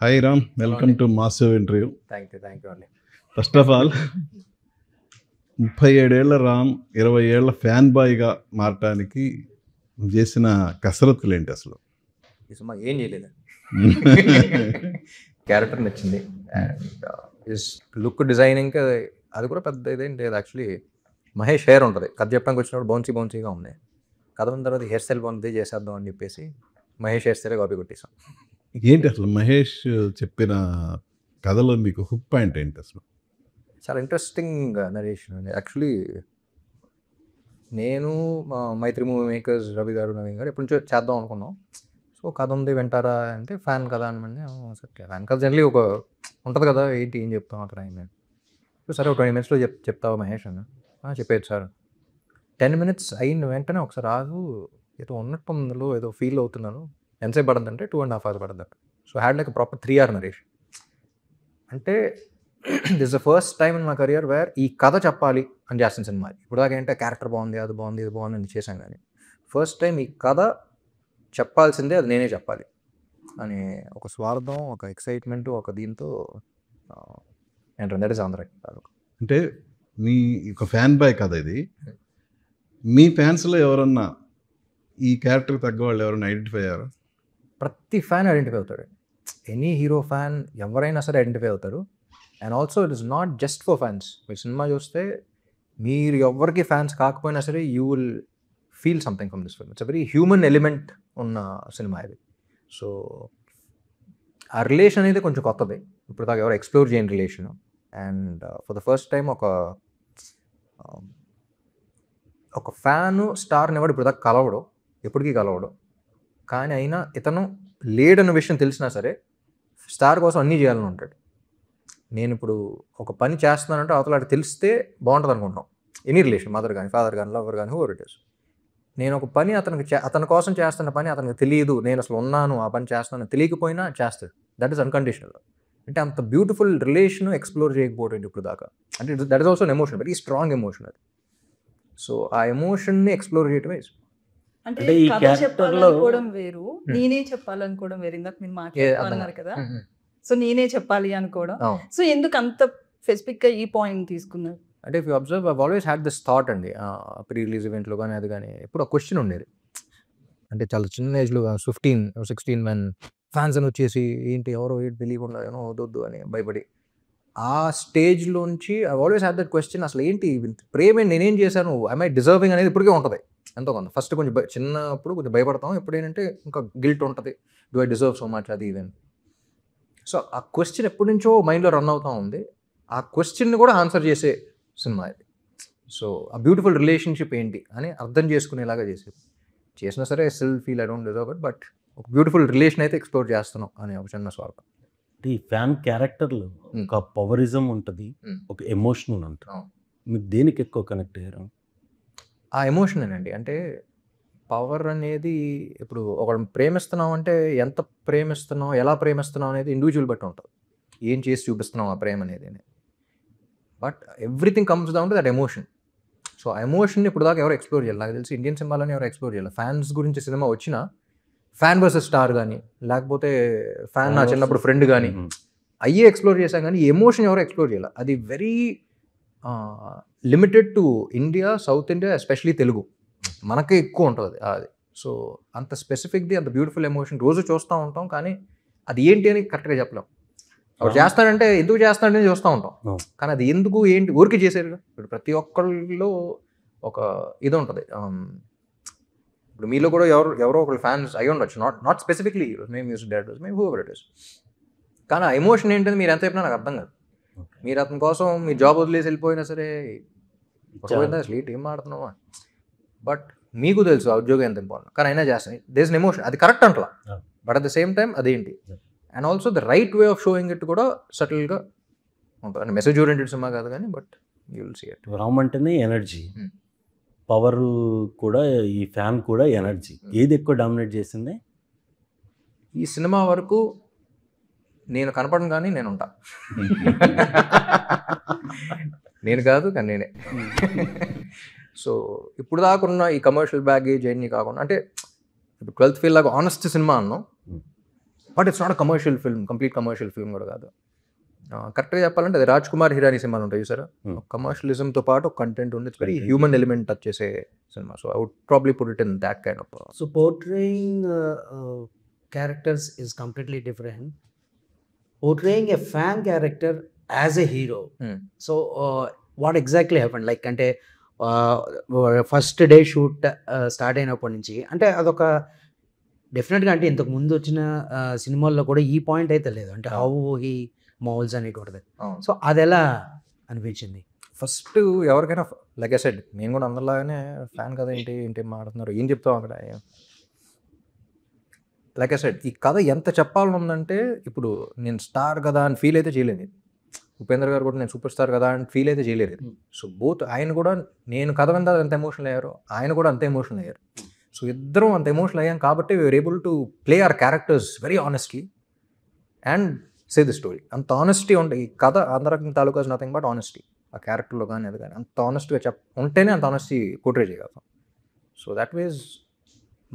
Hi Ram, welcome to massive interview. Thank you అండి. First of all 37 ఏళ్ల రామ్ 20 ఏళ్ల fan బాయ్గా మారటానికి చేసిన కసరత్తులు ఏంటి అసలు? ఈ సినిమా ఏం చేయలేదు, క్యారెక్టర్ నచ్చింది అండ్ లుక్ డిజైనింగ్ అది కూడా పెద్ద ఇదేంటి. యాక్చువల్లీ మహేష్ హెయిర్ ఉంటుంది, కథ చెప్పడానికి వచ్చినప్పుడు బౌన్సీగా ఉంది. కథ ఉన్న తర్వాత హెయిర్ స్టైల్ బాగుంది చేసేద్దాం అని చెప్పేసి మహేష్ హెయిర్ స్టైల్ కాపీ కొట్టేసాం. ఏంటి అసలు మహేష్ చెప్పిన కథలో మీకు హుక్ పాయింట్ ఏంటి అసలు? చాలా ఇంట్రెస్టింగ్ నరేషన్ అండి. యాక్చువల్లీ నేను మా మైత్రి మూవీ మేకర్స్ రవి గారు నవీన్ గారు ఎప్పటి నుంచో చేద్దాం అనుకున్నాం. సో కథ ఉంది వింటారా అంటే ఫ్యాన్ కథ అనమండి. సరే ఫ్యాన్ కథ జనరలీ ఒక ఉంటుంది కదా, ఏంటి ఏం చెప్తాం అక్కడ ఆయన. సరే ఒక 20 minutesలో చెప్తావా మహేష్ అన్న? చెప్పేది సార్. 10 minutes అయిన వెంటనే ఒకసారి రాదు, ఏదో ఉన్నట్టు అందులో ఏదో ఫీల్ అవుతున్నాను. ఎంతసేపు పడుతుంది అంటే 2.5 hours పడుతుంది. So had like proper 3 hour narration. అంటే this the first time in my career where ఈ కథ చెప్పాలి అని చేస్తాను సినిమా. ఇప్పుడు దాకా ఏంటంటే క్యారెక్టర్ బాగుంది, అది బాగుంది, ఇది బాగుంది అని చేశాను. కానీ ఫస్ట్ టైం ఈ కథ చెప్పాల్సిందే, అది నేనే చెప్పాలి అని ఒక స్వార్థం, ఒక ఎక్సైట్మెంట్, ఒక దీంతో ఏంటంటే దట్ ఇస్ ఆంధ్ర. అంటే మీ ఒక ఫ్యాన్ బాయ్ కథ ఇది. మీ ఫ్యాన్స్లో ఎవరన్నా ఈ క్యారెక్టర్ తగ్గ వాళ్ళు ఎవరైనా ఐడెంటిఫై అయ్యారు? ప్రతి ఫ్యాన్ ఐడెంటిఫై అవుతాడు. ఎనీ హీరో ఫ్యాన్ ఎవరైనా సరే ఐడెంటిఫై అవుతారు. And also it is not just for fans. మీరు సినిమా చూస్తే మీరు ఎవరికి ఫ్యాన్స్ కాకపోయినా సరే you will feel something from this film. It's a very human element ఉన్న సినిమా ఇది. సో ఆ రిలేషన్ అనేది కొంచెం కొత్తది, ఇప్పుడు దాకా ఎవరు ఎక్స్ప్లోర్ చేయని relation. And for the first time ఒక ఫ్యాను స్టార్ని ఎవడు ఇప్పుడు దాకా కలవడు, ఎప్పటికీ కలవడు. కానీ అయినా ఇతను లేడన్న విషయం తెలిసినా సరే స్టార్ కోసం అన్నీ చేయాలని ఉంటాడు. నేను ఇప్పుడు ఒక పని చేస్తున్నానంటే అవతల తెలిస్తే బాగుంటుంది అనుకుంటాం. ఎనీ రిలేషన్, మదర్ కానీ, ఫాదర్ కానీ, లవర్ కానీ, హూవర్ ఇట్ ఇస్. నేను ఒక పని అతని కోసం చేస్తున్న పని అతనికి తెలియదు, నేను అసలు ఉన్నాను ఆ పని చేస్తున్నాను తెలియకపోయినా చేస్తాడు. That is unconditional. అంటే అంత బ్యూటిఫుల్ రిలేషన్ ఎక్స్ప్లోర్ చేయకపోవడం ఇప్పుడు దాకా. అంటే that is also an emotion, very strong emotion అది. సో ఆ ఎమోషన్ని ఎక్స్ప్లోర్ చేయటమే అంటే ఈ క్యారెక్టర్లో వేరు, నేనే చెప్పాలనుకోవడం వేరు. ఇందాక మీరు మాట్లాడుతున్నారు కదా, సో నేనే చెప్పాలి అనుకోవడం. సో ఎందుకు అంత స్పెసిఫిక్ గా ఈ పాయింట్ తీసుకున్నారు? అంటే if you observe, I always had this thought అండి. ప్రీ రిలీజ్ ఈవెంట్లో కానీ అది కానీ ఎప్పుడు ఆ క్వశ్చన్ ఉండేది. అంటే చాలా చిన్న ఏజ్లో 15-16 when ఫ్యాన్స్ అని వచ్చేసి ఏంటి ఎవరో ఏంటి తెలియకుండా ఏమో వద్దొద్దు అని భయపడి ఆ స్టేజ్లోంచి I always had that question, అసలు ఏంటి ప్రేమ, నేనేం చేశాను, ఐ డిజర్వింగ్ అనేది ఇప్పటికే ఉంటుంది ఎంతో కొంత. ఫస్ట్ కొంచెం చిన్నప్పుడు కొంచెం భయపడతాం, ఎప్పుడు ఏంటంటే ఇంకా గిల్ట్ ఉంటుంది, do I deserve so much అది ఇదని. సో ఆ క్వశ్చన్ ఎప్పటి నుంచో మైండ్లో రన్ అవుతూ ఉంది. ఆ క్వశ్చన్ని కూడా ఆన్సర్ చేసే సినిమా ఇది. సో ఆ బ్యూటిఫుల్ రిలేషన్షిప్ ఏంటి అని అర్థం చేసుకునేలాగా చేసినా సరే still feel I don't deserve it, but ఒక బ్యూటిఫుల్ రిలేషన్ అయితే ఎక్స్ప్లోర్ చేస్తున్నాం అనే ఒక చిన్న స్వార్థం. ఈ ఫ్యాన్ క్యారెక్టర్లో ఒక పవరిజం ఉంటుంది, ఒక ఎమోషనల్ ఉంటుంది. మీకు దేనికి ఎక్కువ కనెక్ట్ అయ్యారు? ఆ ఎమోషనేనండి. అంటే పవర్ అనేది ఇప్పుడు ఒకళ్ళని ప్రేమిస్తున్నాం అంటే ఎంత ప్రేమిస్తున్నాం, ఎలా ప్రేమిస్తున్నాం అనేది ఇండివిజువల్ బట్టి ఉంటుంది. ఏం చేసి చూపిస్తున్నాం ఆ ప్రేమ అనేది. But everything comes down to that emotion. So ఆ ఎమోషన్ని ఇప్పుడు దాకా ఎవరు ఎక్స్ప్లోర్ చేయాలి, నాకు తెలిసి ఇండియన్ సినిమాలోనే ఎవరు ఎక్స్ప్లోర్ చేయాలి. ఫ్యాన్స్ గురించి సినిమా వచ్చినా ఫ్యాన్ వర్సెస్ స్టార్ కానీ, లేకపోతే ఫ్యాన్ నా చిన్నప్పుడు ఫ్రెండ్ కానీ అయ్యే ఎక్స్ప్లోర్ చేశాం. కానీ ఎమోషన్ ఎవరు ఎక్స్ప్లోర్ చేయాలి, అది very limited to India, south India, especially Telugu మనకే ఎక్కువ ఉంటుంది అది. సో అంత స్పెసిఫిక్ది, అంత బ్యూటిఫుల్ ఎమోషన్ రోజు చూస్తూ ఉంటాం, కానీ అది ఏంటి అని కరెక్ట్గా చెప్పలేం. అప్పుడు చేస్తాడంటే ఎందుకు చేస్తాడని చూస్తూ ఉంటాం, కానీ అది ఎందుకు ఏంటి ఊరికి చేశారు. ఇప్పుడు ప్రతి ఒక్కళ్ళలో ఒక ఇది ఉంటుంది. ఇప్పుడు మీలో కూడా ఎవరో ఒకళ్ళు ఫ్యాన్స్ అయి ఉండొచ్చు, నాట్ స్పెసిఫిక్లీ మేము మ్యూజిక్ డైరెక్టర్స్, మేము హూవర్ ఇట్ ఇస్. కానీ ఆ ఎమోషన్ ఏంటని మీరు ఎంత చెప్పినా నాకు అర్థం కాదు. మీరు అతని కోసం మీ జాబ్ వదిలేసి వెళ్ళిపోయినా సరే అసలు ఏం మాడుతున్నావా, బట్ మీకు తెలుసు ఆ ఉద్యోగం ఎంత ఇంపార్టెంట్, కానీ అయినా చేస్తాను. దేర్ ఇస్ ఎన్ ఎమోషన్, అది కరెక్ట్ అంటలా, but at the same time అదేంటి. And also the right way of showing it కూడా సటిల్గా ఉంటుంది. అంటే మెసేజ్ ఓరియంటెడ్ సినిమా కాదు కానీ, but you will see it. Ram అంటేనే ఎనర్జీ, పవర్ కూడా, ఈ ఫ్యాన్ కూడా ఎనర్జీ. ఏది ఎక్కువ డామినేట్ చేసింది ఈ సినిమా వరకు? నేను కనపడను కానీ నేను ఉంటా. నేను కాదు కానీ నేనే. సో ఇప్పుడు దాకా ఉన్న ఈ కమర్షియల్ బ్యాగేజ్ అన్నీ కాకుండా, అంటే ఇప్పుడు 12th ఫెయిల్ లాగా ఆనెస్ట్ సినిమా అన్నాం, but it's not commercial film, complete commercial film కూడా కాదు. కరెక్ట్గా చెప్పాలంటే అది రాజ్ కుమార్ హిరానీ సినిమాలు ఉంటాయి సార్, కమర్షియలిజంతో పాటు ఒక కంటెంట్ ఉంది, it's very human element touch చేసే cinema. So I would probably put it in that kind of. So portraying characters is completely different. Portraying a fan character as a hero. So what exactly happened? Like అంటే first day shoot start అయినప్పటి నుంచి అంటే అదొక డెఫినెట్గా అంటే ఇంతకు ముందు వచ్చిన సినిమాల్లో కూడా ఈ పాయింట్ అయితే లేదు, అంటే హౌ హీ మౌల్స్ అనేటువంటిది. సో అది ఎలా అనిపించింది? ఫస్ట్ ఎవరికైనా లైక్ ఐ సెడ్, నేను కూడా అందరిలాగానే ఫ్యాన్ కదా ఏంటి మాట్లాడుతున్నారు, ఏం చెప్తాం అక్కడ. లైక్ ఐ సెడ్, ఈ కథ ఎంత చెప్పాలని ఉందంటే, ఇప్పుడు నేను స్టార్ కదా అని ఫీల్ అయితే చేయలేదు, ఉపేంద్ర గారు కూడా నేను సూపర్ స్టార్ కదా అని ఫీల్ అయితే చేయలేదు. సో బోత్, ఆయన కూడా నేను కథ విందా ఎంత ఎమోషనల్ అయ్యారో, ఆయన కూడా అంత ఎమోషనల్ అయ్యారు. సో ఇద్దరం అంత ఎమోషనల్ అయ్యాం కాబట్టి we're able to play our characters very honestly and say the story. అంత ఆనెస్టీ ఉంటే ఈ కథ Andhra King Taluka is nothing but honesty. ఆ క్యారెక్టర్లో కానీ అది కానీ అంత ఆనెస్ట్గా ఉంటేనే అంత ఆనెస్టీ పోర్ట్రే చేయగలుగుతాం. So that means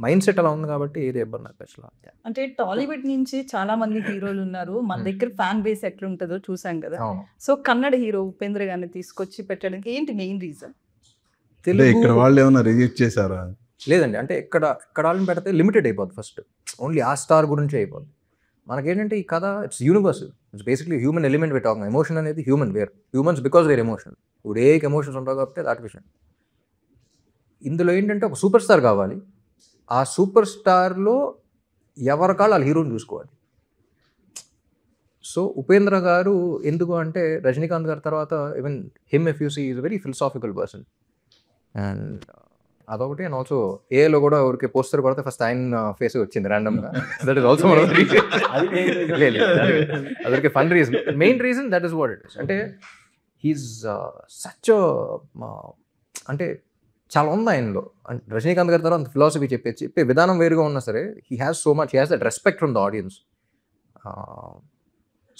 mindset అలా ఉంది కాబట్టి ఏది ఇబ్బంది అనిపించలా. అంటే టాలీవుడ్ నుంచి చాలా మంది హీరోలు ఉన్నారు, మన దగ్గర ఫ్యాన్ బేస్ ఎట్లుంటుందో చూసాం కదా. సో కన్నడ హీరో ఉపేంద్ర గారిని తీసుకొచ్చి పెట్టడానికి ఏంటి మెయిన్ రీజన్? ఇక్కడ వాళ్ళు ఏమైనా రిజెక్ట్ చేశారా? లేదండి, అంటే ఇక్కడ వాళ్ళని పెడితే లిమిటెడ్ అయిపోద్ది. ఫస్ట్ ఓన్లీ ఆ స్టార్ గురించి అయిపోద్ది. మనకేంటంటే ఈ కథ it's universal, it's basically human element with talking. Emotion అనేది human, where humans because where emotion. ఇప్పుడు ఏ ఎమోషన్స్ ఉంటావు కాబట్టి దాట్ విషయం. ఇందులో ఏంటంటే ఒక సూపర్ స్టార్ కావాలి, ఆ సూపర్ స్టార్లో ఎవరికాళ్ళు వాళ్ళ హీరోని చూసుకోవాలి. సో ఉపేంద్ర గారు ఎందుకు అంటే, రజనీకాంత్ గారి తర్వాత even him if you see is very philosophical person. And అదొకటి. అండ్ ఆల్సో ఏలో కూడా ఎవరికి పోస్టర్ పడితే ఫస్ట్ ఆయన ఫేస్ వచ్చింది ర్యాండమ్గా. దట్ ఈస్ ఆల్సో అదొక fun reason. Main reason that is what it is. అంటే హీస్ సచ్ అంటే చాలా ఉంది ఆయనలో. రజనీకాంత్ గారి తర్వాత అంత ఫిలాసఫీ చెప్పే విధానం వేరుగా ఉన్నా సరే, he has so much, he has that respect from the audience.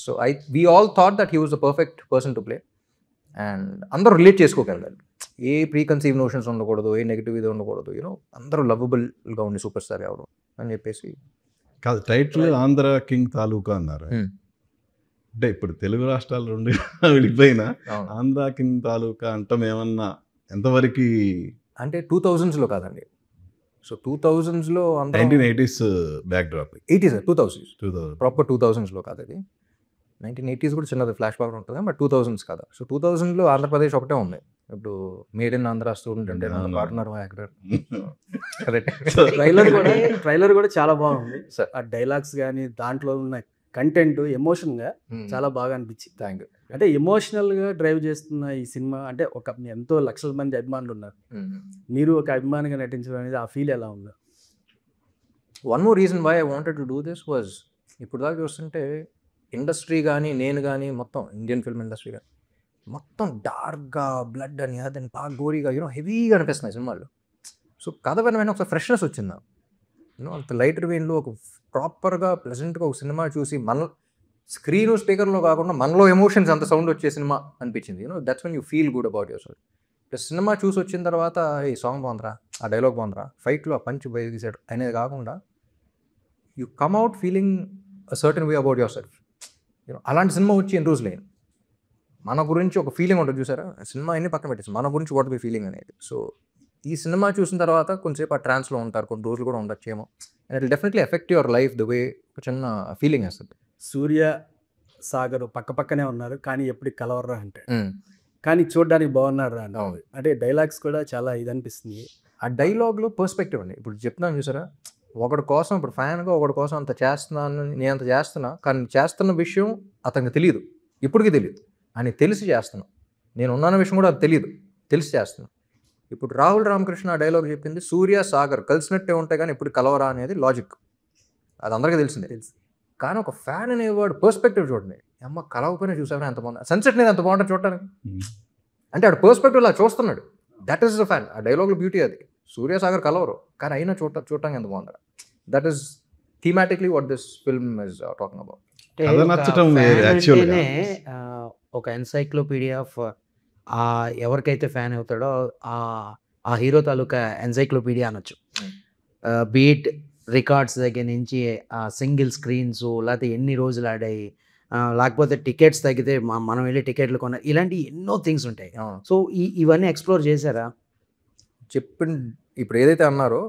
So we all thought that he was the perfect person to play. And అందరూ రిలేట్ చేసుకోగలగాలి, ఏ ప్రీ కన్సీవ్ నోషన్స్ ఉండకూడదు, ఏ నెగిటివ్ ఇది ఉండకూడదు, యూనో అందరూ లవబుల్గా ఉండి సూపర్ స్టార్ ఎవరు అని చెప్పేసి. కాదు, టైటిల్ ఆంధ్ర కింగ్ తాలూకా అన్నారు. అంటే ఇప్పుడు తెలుగు రాష్ట్రాలు రెండు విడిపోయినా ఆంధ్ర కింగ్ తాలూకా అంటాం ఏమన్నా ఎంతవరకు? అంటే 2000s కాదండి. So 2000s 1980s back drop. 80s 2000s proper 2000s కాదు అది. 1980s కూడా చిన్నది ఫ్లాష్ బ్యాక్ ఉంటుంది, బట్ 2000s కాదు. సో 2000s ఆంధ్రప్రదేశ్ ఒకటే ఉంది. ఇప్పుడు మేడ్ ఇన్ ఆంధ్ర స్టూడెంట్ అంటే పార్ట్నర్ యాక్టర్. ట్రైలర్ కూడా చాలా బాగుంది సార్. ఆ డైలాగ్స్ కానీ దాంట్లో ఉన్న కంటెంట్ ఎమోషన్గా చాలా బాగా అనిపించింది. Thank you. అంటే ఎమోషనల్గా డ్రైవ్ చేస్తున్న ఈ సినిమా, అంటే ఒక ఎంతో లక్షల మంది అభిమానులు ఉన్నారు, మీరు ఒక అభిమానిగా నటించడం అనేది ఆ ఫీల్ ఎలా ఉంది? One more reason why I wanted to do this was, ఇప్పుడు దాకా చూస్తుంటే ఇండస్ట్రీ కానీ నేను కానీ మొత్తం ఇండియన్ ఫిల్మ్ ఇండస్ట్రీ కానీ మొత్తం డార్క్గా బ్లడ్ అని అదని బాగా గోరీగా హెవీగా అనిపిస్తున్నాయి సినిమాలు. సో కథ వినమైన ఒకసారి ఫ్రెష్నెస్ వచ్చిందా, అంత లైటర్ వెయిన్లో ఒక ప్రాపర్గా ప్లెజెంట్గా ఒక సినిమా చూసి మన స్క్రీను స్పీకర్లో కాకుండా మనలో ఎమోషన్స్ అంత సౌండ్ వచ్చే సినిమా అనిపించింది. That's when you feel good about your self. Plus cinema చూసి వచ్చిన తర్వాత ఈ సాంగ్ బాగుందిరా, ఆ డైలాగ్ బాగుందిరా, ఫైట్లో ఆ పంచ్ బయట తీసాడు అనేది కాకుండా you come out feeling a certain way about your self. అలాంటి సినిమా వచ్చి ఎన్ని రోజులు అయింది. మన గురించి ఒక ఫీలింగ్ ఉంటుంది చూసారా, సినిమా అన్ని పక్కన పెట్టేసి మన గురించి వాట్ బి ఫీలింగ్ అనేది. సో ఈ సినిమా చూసిన తర్వాత కొంచెంసేపు ఆ ట్రాన్స్లో ఉంటారు, కొన్ని రోజులు కూడా ఉండొచ్చేమో. And it will definitely effect your life the way. ఒక చిన్న ఫీలింగ్ వస్తుంది. సూర్య సాగర్ పక్క పక్కనే ఉన్నారు కానీ ఎప్పుడు కలవరా అంటే, కానీ చూడడానికి బాగున్నారు రా అంటే డైలాగ్స్ కూడా చాలా ఇది అనిపిస్తుంది. ఆ డైలాగ్లో పర్స్పెక్టివ్ అండి. ఇప్పుడు చెప్తున్నాను చూసారా, ఒకటి కోసం ఇప్పుడు ఫ్యాన్గా ఒకటి కోసం అంత చేస్తున్నాను, నేను అంత చేస్తున్నా, కానీ చేస్తున్న విషయం అతనికి తెలియదు, ఇప్పటికీ తెలియదు. అని తెలిసి చేస్తున్నా, నేను ఉన్నాన్న విషయం కూడా అది తెలియదు, తెలిసి చేస్తున్నా. ఇప్పుడు రాహుల్ రామకృష్ణ ఆ డైలాగ్ చెప్పింది, సూర్య సాగర్ కలిసినట్టే ఉంటాయి కానీ ఇప్పుడు కలవరా అనేది లాజిక్, అది అందరికీ తెలిసిందే. కానీ ఒక ఫ్యాన్ అనేవాడు పర్స్పెక్టివ్ చూడండి, అమ్మ కలవకపోయినా చూసావా ఎంత బాగుంది, సన్సెట్ నేను ఎంత బాగుంటుంది చూడటానికి, అంటే ఆడు పర్స్పెక్టివ్ అలా చూస్తున్నాడు. That is the fan. ఆ డైలాగ్లో బ్యూటీ అది. సూర్య సాగర్ కలవరు కానీ అయినా చూడటానికి ఎంత బాగుంటుంది. That is thematically what this film is talking about. ఒక ఎన్సైక్లోపీడియా ఆఫ్ ఎవరికైతే ఫ్యాన్ అవుతాడో ఆ హీరో తాలూకా ఎన్సైక్లోపీడియా అనొచ్చు. బీట్ రికార్డ్స్ దగ్గర నుంచి సింగిల్ స్క్రీన్స్, లేకపోతే ఎన్ని రోజులు ఆడాయి, లేకపోతే టికెట్స్ తగ్గితే మనం వెళ్ళి టికెట్లు కొన్న, ఇలాంటి ఎన్నో థింగ్స్ ఉంటాయి. సో ఇవన్నీ ఎక్స్ప్లోర్ చేశారా? ఇప్పుడు ఏదైతే అన్నారో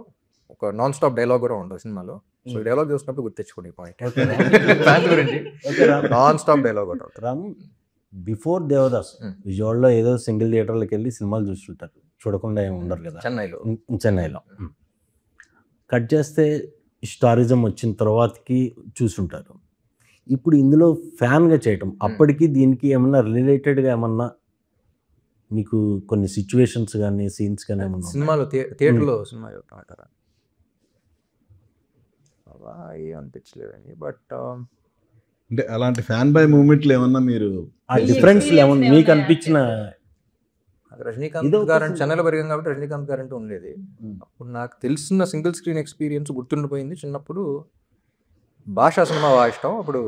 ఒక నాన్ స్టాప్ డైలాగ్ కూడా ఉండదు సినిమాలో. సో ఈ డైలాగ్ చూసినప్పుడు గుర్తించుకోండి పాయింట్ గురించి. నాన్ స్టాప్ డైలాగ్ ఉంటుంది. బిఫోర్ దేవదాస్ విజయవాడలో ఏదో సింగిల్ థియేటర్లకు వెళ్ళి సినిమాలు చూస్తుంటారు, చూడకుండా ఏమి ఉండరు కదా. చెన్నైలో కట్ చేస్తే స్టారిజం వచ్చిన తర్వాతకి చూసుంటారు. ఇప్పుడు ఇందులో ఫ్యాన్గా చేయటం, అప్పటికి దీనికి ఏమన్నా రిలేటెడ్గా ఏమన్నా మీకు కొన్ని సిచ్యువేషన్స్ కానీ సీన్స్ కానీ ఏమన్నా సినిమాలో థియేటర్లో సినిమా చూడటం అలా అనిపించలేదండి. బట్ అంటే అలాంటి ఫ్యాన్ బై మూమెంట్లు ఏమన్నా మీరు ఆ డిఫరెన్స్ ఏమన్నా మీకు అనిపించిన? రజనీకాంత్ గారు అంటే చెన్నైలో పెరిగాం కాబట్టి రజనీకాంత్ గారు అంటే ఉండేది. అప్పుడు నాకు తెలిసిన సింగిల్ స్క్రీన్ ఎక్స్పీరియన్స్ గుర్తుండిపోయింది. చిన్నప్పుడు భాషా సినిమా బాగా ఇష్టం. అప్పుడు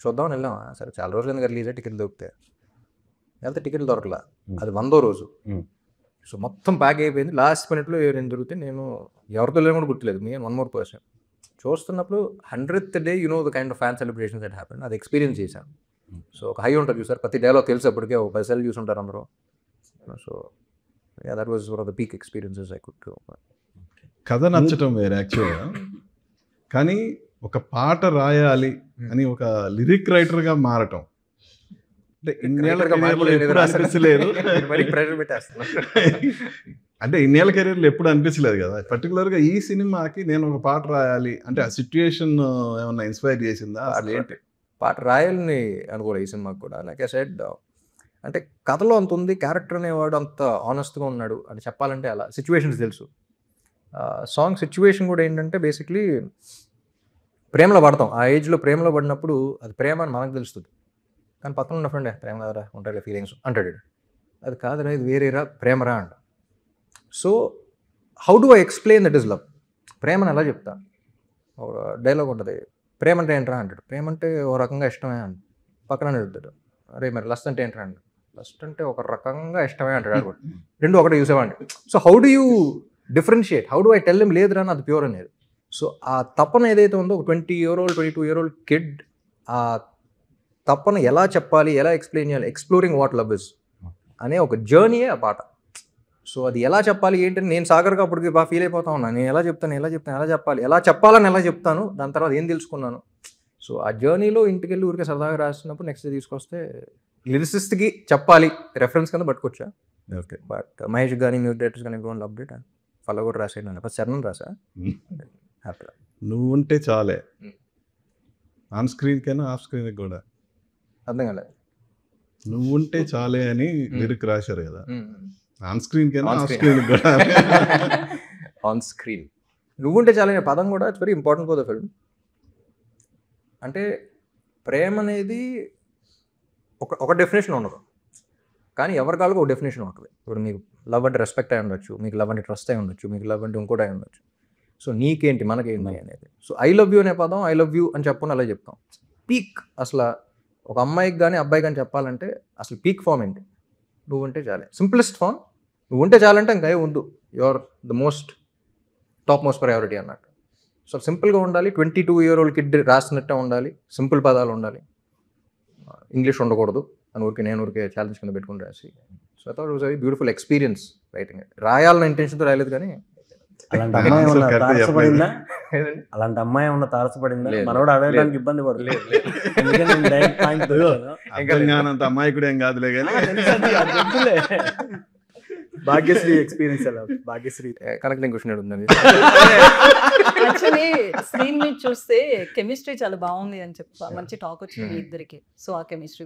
చూద్దామని వెళ్ళాం. సరే చాలా రోజులు ఎందుకు రిలీజ్ అయ్యి టికెట్లు దొరికితే వెళ్తే టికెట్లు దొరకలా. అది 100వ రోజు. సో మొత్తం ప్యాక్ అయిపోయింది. లాస్ట్ మినిట్లో ఏం దొరికితే నేను ఎవరితో లేని కూడా గుర్తులేదు. మీ 1 more person చూస్తున్నప్పుడు 100th day the kind of fan celebrations that happen. అది ఎక్స్పీరియన్స్ చేశాను. సో ఒక హై ఉంటుంది చూసారు, ప్రతి డైలాగ్ తెలిసి అప్పటికే ఒక 10 సార్లు చూసుంటారు అందరూ. So that was one of the peak experiences I could do. కథ నచ్చటం వేరే యాక్చువల్గా, కానీ ఒక పాట రాయాలి అని ఒక లిరిక్ రైటర్గా మారటం అంటే ఇన్నేళ్ళ అనిపించలేదు. అంటే ఇన్నేళ్ళ కెరీర్లో ఎప్పుడు అనిపించలేదు కదా. పర్టికులర్గా ఈ సినిమాకి నేను ఒక పాట రాయాలి అంటే ఆ సిచ్యుయేషన్ ఏమన్నా ఇన్స్పైర్ చేసిందా? అసలు ఏంటి పాట రాయాలని అనుకోలేదు ఈ సినిమాకి కూడా. లైక్ ఐ సెడ్, అంటే కథలో అంత ఉంది, క్యారెక్టర్ అనేవాడు అంత ఆనెస్ట్గా ఉన్నాడు అని చెప్పాలంటే అలా సిచ్యువేషన్స్ తెలుసు. సాంగ్ సిచ్యువేషన్ కూడా ఏంటంటే బేసిక్లీ ప్రేమలో పడతాం. ఆ ఏజ్లో ప్రేమలో పడినప్పుడు అది ప్రేమ అని మనకు తెలుస్తుంది, కానీ పక్కన ఉన్న ఫ్రెండ్ ప్రేమ కదరా ఉంటాడు ఫీలింగ్స్ అంటాడు. అది కాదురా, ఇది వేరేరా, ప్రేమరా అంట. So how do I explain that is love? ప్రేమను ఎలా చెప్తా? డైలాగ్ ఉంటుంది, ప్రేమ అంటే ఏంట్రా అంటాడు. ప్రేమ అంటే ఓ రకంగా ఇష్టమే అంట. పక్కన చెప్తాడు, అరే మరి లస్ట్ అంటే ఏంట్రా అంట. లస్ట్ అంటే ఒక రకంగా ఇష్టమే అంటాడు. రెండు ఒకటే చూసేవాడి. So how do you differentiate? How do I tell him లేదురా అది ప్యూర్ అనేది? సో ఆ తపన ఏదైతే ఉందో ఒక 20-year-old 22-year-old కిడ్ ఆ తపన ఎలా చెప్పాలి, ఎలా ఎక్స్ప్లెయిన్ చేయాలి, ఎక్స్ప్లోరింగ్ వాట్ లవ్ ఇస్ అనే ఒక జర్నీయే ఆ పాట. సో అది ఎలా చెప్పాలి ఏంటని నేను సాగర్గా అప్పటికి బాగా ఫీల్ అయిపోతా ఉన్నాను. నేను ఎలా చెప్తాను ఎలా చెప్పాలి, ఎలా చెప్పాలని ఎలా చెప్తాను, దాని తర్వాత ఏం తెలుసుకున్నాను. సో ఆ జర్నీలో ఇంటికి వెళ్ళి ఊరికే సరదాగా రాసినప్పుడు నెక్స్ట్ తీసుకొస్తే లిరిసిస్ట్కి చెప్పాలి రెఫరెన్స్ కింద పట్టుకొచ్చా. ఓకే, బట్ మహేష్ కానీ మ్యూజిక్ డైరెక్టర్స్ కానీ ఎవరి లవ్ ఇట్ అండ్ ఫలో కూడా రాసాను. ఫస్ట్ చరణ్ రాసా. హ్యాపీ. నువ్వు ఉంటే చాలే ఆన్ స్క్రీన్ కైనా ఆఫ్ స్క్రీన్ కూడా అర్థం కాలేదు. నువ్వు ఉంటే చాలే అని లిరిక్ రాశారు కదా, ఆన్ స్క్రీన్ కైనా ఆఫ్ స్క్రీన్ కూడా. ఆన్ స్క్రీన్ నువ్వుంటే చాలే పదం కూడా it's very important for the film. అంటే ప్రేమ అనేది ఒక డెఫినేషన్ ఉండదు, కానీ ఎవరి కాళ్ళకు ఒక డెఫినేషన్ ఉంటుంది. ఇప్పుడు మీకు లవ్ అంటే రెస్పెక్ట్ అయి ఉండొచ్చు, మీకు లవ్ అంటే ట్రస్ట్ అయి ఉండొచ్చు, మీకు లవ్ అంటే ఇంకోటి అయి ఉండొచ్చు. సో నీకేంటి మనకేంటి అనేది. సో ఐ లవ్ యూ అనే పదం ఐ లవ్ యూ అని చెప్పకుండా అలా చెప్తాం. పీక్ అసలు ఒక అమ్మాయికి కానీ అబ్బాయికి కానీ చెప్పాలంటే అసలు పీక్ ఫామ్ ఏంటి? నువ్వు ఉంటే చాలే. సింప్లెస్ట్ ఫామ్ నువ్వు ఉంటే చాలంటే ఇంకా ఉండు, your the top most priority అన్నట్టు. సో సింపుల్గా ఉండాలి. 22-year-old కిడ్ రాసినట్టే ఉండాలి, సింపుల్ పదాలు ఉండాలి, ఇంగ్లీష్ ఉండకూడదు అని ఊరికే ఛాలెంజ్ కింద పెట్టుకుని రాసి. So I thought it was very beautiful experience writing. రాయాలన్న ఇంటెన్షన్తో రాయలేదు, కానీ అలాంటి అమ్మాయి ఏమన్నా తారసపడిందా? అలాంటి అమ్మాయి ఏమన్నా తారసపడిందా? మనోడు అడగడానికి ఇబ్బంది పడలేదు. అంత అమ్మాయి కూడా ఏం కాదులే కానీ భాగ్యశ్రీ ఎక్స్పీరియన్స్ ఎలా? భాగ్యశ్రీ కనెక్టింగ్ క్వశ్చన్ ఉందండి. యాక్చువల్లీ స్క్రీన్ మీద చూస్తే కెమిస్ట్రీ చాలా బాగుంది అని చెప్పి మంచి టాక్ వచ్చింది ఇద్దరికి. సో ఆ కెమిస్ట్రీ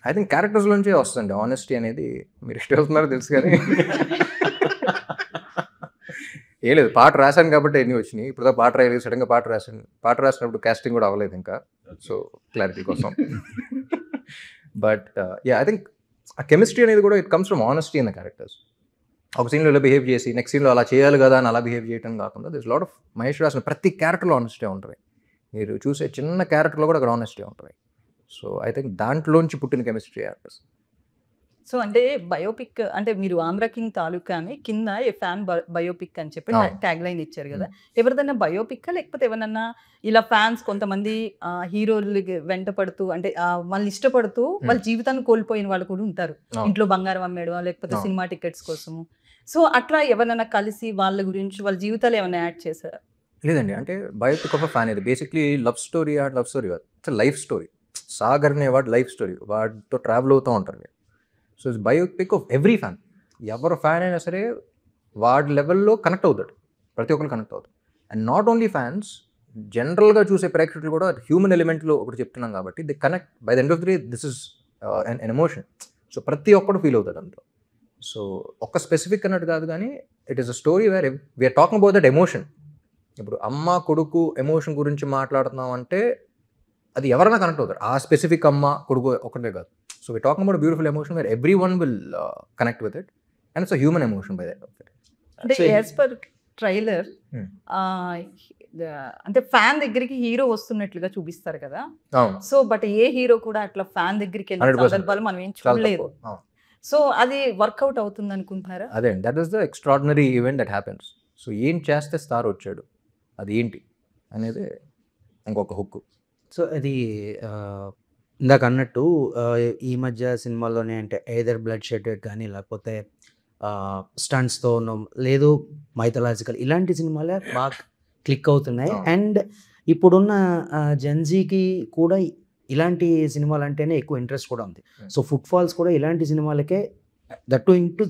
ఐ థింక్ క్యారెక్టర్స్ నుంచే వస్తుంది ఆనెస్టీ అనేది. మీరు ఇష్టం అవుతున్నారో తెలుసు, కానీ ఏం లేదు, పాట రాశాను కాబట్టి ఎన్ని వచ్చినాయి. ఇప్పుడు పాట రాయలేదు, సడన్గా పాట రాసినప్పుడు కాస్టింగ్ కూడా అవ్వలేదు ఇంకా. సో క్లారిటీ కోసం. బట్ ఐ థింక్ ఆ కెమిస్ట్రీ అనేది కూడా it comes from honesty in the characters. ఒక సీన్లో ఇలా బిహేవ్ చేసి నెక్స్ట్ సీన్లో అలా చేయాలి కదా అని అలా బిహేవ్ చేయడం కాకుండా దిస్ లాట్ ఆఫ్ మహేష్ రాసిన ప్రతి క్యారెక్టర్లో ఆనెస్టీ ఉంటుంది. మీరు చూసే చిన్న క్యారెక్టర్లో కూడా అక్కడ ఆనెస్టీ ఉంటుంది. సో ఐ థింక్ దాంట్లోంచి పుట్టిన కెమిస్ట్రీ యాక్టర్స్. సో అంటే బయోపిక్ అంటే మీరు ఆంధ్ర కింగ్ తాలూకా అని కింద ఏ ఫ్యాన్ బయోపిక్ అని చెప్పి ట్యాగ్ లైన్ ఇచ్చారు కదా, ఎవరిదైనా బయోపిక్ లేకపోతే ఎవరన్నా ఇలా ఫ్యాన్స్ కొంతమంది హీరోలు వెంట పడుతూ అంటే వాళ్ళని ఇష్టపడుతూ వాళ్ళ జీవితాన్ని కోల్పోయిన వాళ్ళు కూడా ఉంటారు, ఇంట్లో బంగారం అమ్మేయడం లేకపోతే సినిమా టికెట్స్ కోసము. సో అట్లా ఎవరైనా కలిసి వాళ్ళ గురించి వాళ్ళ జీవితాలు ఏమైనా యాడ్ చేశారు? లేదండి, అంటే బయోపిక్ ఆఫ్ ఫ్యాన్ ఇది basically love story love story కాదు, ఇట్స్ లైఫ్ స్టోరీ. సాగర్ అనే వాడు లైఫ్ స్టోరీ, వాడితో ట్రావెల్ అవుతూ ఉంటారు. So it's biopic of every fan. ఎవరు ఫ్యాన్ అయినా సరే వాడి లెవెల్లో కనెక్ట్ అవుతాడు, ప్రతి ఒక్కరు కనెక్ట్ అవుతాడు. అండ్ నాట్ ఓన్లీ ఫ్యాన్స్, జనరల్గా చూసే ప్రేక్షకులు కూడా హ్యూమన్ ఎలిమెంట్లో ఒకటి చెప్తున్నాం కాబట్టి the connect by the end of the day. This is an emotion. So ప్రతి ఒక్కడు ఫీల్ అవుతాడు అందులో. సో ఒక స్పెసిఫిక్ అన్నట్టు కాదు, కానీ it is a story where we're talking about that emotion. ఇప్పుడు అమ్మ కొడుకు ఎమోషన్ గురించి మాట్లాడుతున్నాం అంటే అది ఎవరైనా కనెక్ట్ అవుతారు, ఆ స్పెసిఫిక్ అమ్మ కొడుకు ఒకటే కాదు. So we're talking about beautiful emotion where everyone will connect with it and it's a human emotion by that. అంటే యాజ్ పర్ ట్రైలర్ అంటే ఫ్యాన్ దగ్గరికి హీరో వస్తున్నట్లుగా చూపిస్తారు కదా, సో బట్ ఏ హీరో కూడా అట్లా ఫ్యాన్ దగ్గరికి వెళ్ళిన సందర్భాలు మనం ఏం చూడలేదు. సో అది వర్కౌట్ అవుతుంది అనుకుంటారా? అదే, that is the extraordinary event that happens. So ఏం చేస్తే స్టార్ వచ్చాడు, అది ఏంటి అనేది ఇంకొక హుక్. సో అది ఇందాక అన్నట్టు ఈ మధ్య సినిమాల్లోనే అంటే ఎయిదర్ బ్లడ్ షెడెడ్ కానీ లేకపోతే స్టంట్స్తో లేదు మైథలాజికల్ ఇలాంటి సినిమాలే బాగా క్లిక్ అవుతున్నాయి. అండ్ ఇప్పుడున్న జెన్జీకి కూడా ఇలాంటి సినిమాలు అంటేనే ఎక్కువ ఇంట్రెస్ట్ కూడా ఉంది. సో ఫుట్ ఫాల్స్ కూడా ఇలాంటి సినిమాలకే, దట్ టు ఇంటూ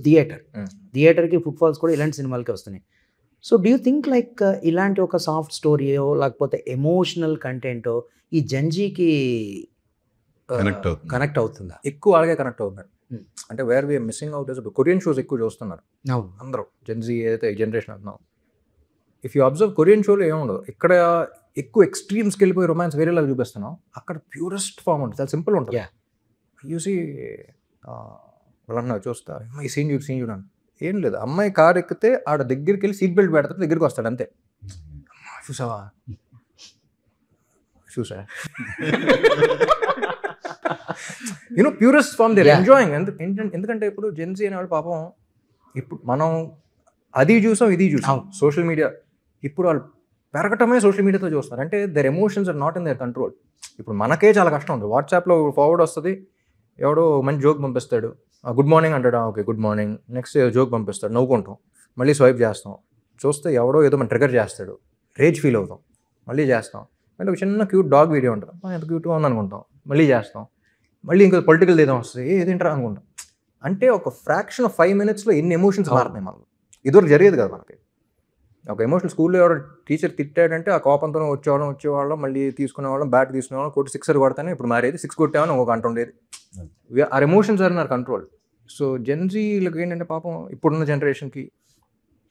థియేటర్కి ఫుట్ ఫాల్స్ కూడా ఇలాంటి సినిమాలకే వస్తున్నాయి. So do you think like ఇలాంటి ఒక సాఫ్ట్ స్టోరీయో లేకపోతే ఎమోషనల్ కంటెంటో ఈ జెన్జీకి కనెక్ట్ అవుతుందా? ఎక్కువ అలాగే కనెక్ట్ అవుతున్నాడు. అంటే where we're missing out Korean shows ఎక్కువ చూస్తున్నారు అందరూ, జెన్జీ ఏదైతే ఈ జనరేషన్ అంటున్నాం. ఇఫ్ యూ అబ్జర్వ్ కొరియన్ షోలో ఏముండదు, ఇక్కడ ఎక్కువ ఎక్స్ట్రీమ్స్కి వెళ్ళిపోయి రొమాన్స్ వేరేలా చూపిస్తున్నాం, అక్కడ ప్యూరెస్ట్ ఫామ్ ఉంటుంది, చాలా సింపుల్ ఉంటుంది. చూసి వాళ్ళన్నా చూస్తా ఈ సీన్ చూడండి, ఏం లేదు, అమ్మాయి కారు ఎక్కితే ఆడ దగ్గరికి వెళ్ళి సీట్ బెల్ట్ పెడతాడు, దగ్గరికి వస్తాడు అంతే. చూసావా you know purest form they're enjoying. ఎందుకంటే ఇప్పుడు జెన్జీ అనేవాళ్ళు పాపం, ఇప్పుడు మనం అది చూసాం ఇది చూసాం సోషల్ మీడియా, ఇప్పుడు వాళ్ళు పెరగటమే సోషల్ మీడియాతో చూస్తారు. అంటే their emotions are not in their control. ఇప్పుడు మనకే చాలా కష్టం ఉంది, వాట్సాప్లో ఫార్వర్డ్ వస్తుంది, ఎవడో మంచి జోక్ పంపిస్తాడు, గుడ్ మార్నింగ్ అంటాడు, okay good morning, next joke పంపిస్తాడు, నవ్వుకుంటాం, మళ్ళీ స్వైప్ చేస్తాం, చూస్తే ఎవడో ఏదో మన ట్రిగర్ చేస్తాడు, రేజ్ ఫీల్ అవుతాం, మళ్ళీ చేస్తాం. అంటే ఒక చిన్న క్యూట్ డాగ్ వీడియో ఉంటుంది, ఎంత క్యూట్గా ఉందనుకుంటాం, మళ్ళీ చేస్తాం, మళ్ళీ ఇంకో పొలిటికల్ ఏదో వస్తుంది, ఏదేంటారా అనుకుంటాం. అంటే ఒక ఫ్రాక్షన్ ఆఫ్ 5 minutes ఎన్ని ఎమోషన్స్ మారుతున్నాయి మనకు. ఇదివరకు జరిగేది కదా మనకి. ఒక ఎమోషన్ స్కూల్లో ఎవరో టీచర్ తిట్టాడంటే ఆ కోపంతో వచ్చేవాళ్ళం, మళ్ళీ తీసుకునేవాళ్ళం, బ్యాట్ తీసుకునేవాళ్ళం, కొట్టి 6 కొడతానే, ఇప్పుడు మారేది 6 కొట్టామని ఒక గంట ఉండేది. Our emotions are in our control. So జెన్జీలకు ఏంటంటే పాపం ఇప్పుడున్న జనరేషన్కి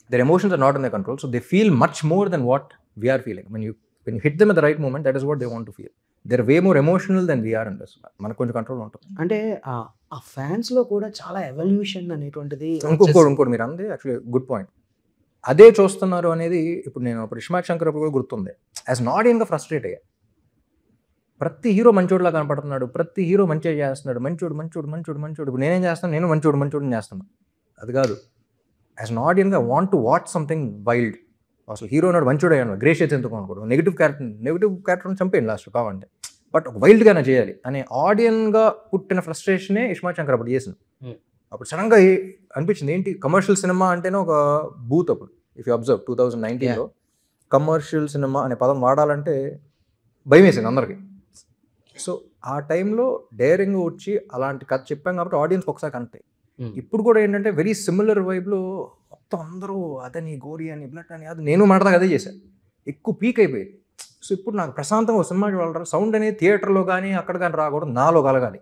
their emotions are not in the control. So they feel much more than what we are feeling. when you hit them at the right moment, that is what they want to feel. They're way more emotional than we are in this. మనకు కొంచెం control ఉంటుంది. అంటే ఆ ఫ్యాన్స్లో కూడా చాలా evolution అనేటువంటిది ఇంకోటి మీరు అందే యాక్చువల్లీ గుడ్ పాయింట్. అదే చూస్తున్నారు అనేది ఇప్పుడు నేను ఇస్మార్ట్ శంకర్ కూడా గుర్తుంది. యాజ్ అన్ ఆడియన్గా ఫ్రస్ట్రేట్ అయ్యా. ప్రతి హీరో మంచోడులా కనపడుతున్నాడు, ప్రతి హీరో మంచిగా చేస్తున్నాడు, మంచోడు. ఇప్పుడు నేనేం చేస్తాను, నేను మంచోడు చేస్తాను. అది కాదు, యాజ్ అన్ ఆడియన్గా want to watch something wild. అసలు హీరో నాడు మంచోడు అయ్యాను, గ్రేషియస్ ఎందుకు అనుకోవడం, నెగిటివ్ క్యారెక్టర్ని చంపేయండి లాస్ట్ కావాలంటే, బట్ వైల్డ్గానే చేయాలి అనే ఆడియన్గా పుట్టిన ఫ్రస్ట్రేషనే ఇస్మార్ట్ శంకర్ అప్పుడు చేసింది. అప్పుడు సడన్గా అనిపించింది ఏంటి కమర్షియల్ సినిమా అంటేనే ఒక బూత్. అప్పుడు ఇఫ్ యూ అబ్జర్వ్ 2019లో కమర్షియల్ సినిమా అనే పదం వాడాలంటే భయం వేసింది అందరికీ. సో ఆ టైంలో డేరింగ్ వచ్చి అలాంటి కథ చెప్పాం కాబట్టి ఆడియన్స్ ఒకసారి కనెక్ట్. ఇప్పుడు కూడా ఏంటంటే వెరీ సిమిలర్ వైబ్లో మొత్తం అందరూ అదని గోరి అని బ్లడ్ అని అది నేను మాట్లాడదాకా అదే చేశాను, ఎక్కువ పీక్ అయిపోయింది. సో ఇప్పుడు నాకు ప్రశాంతంగా ఒక సినిమా చూడాలి, సౌండ్ అనేది థియేటర్లో కానీ అక్కడ కానీ రాకూడదు, నాలో కలగాలి,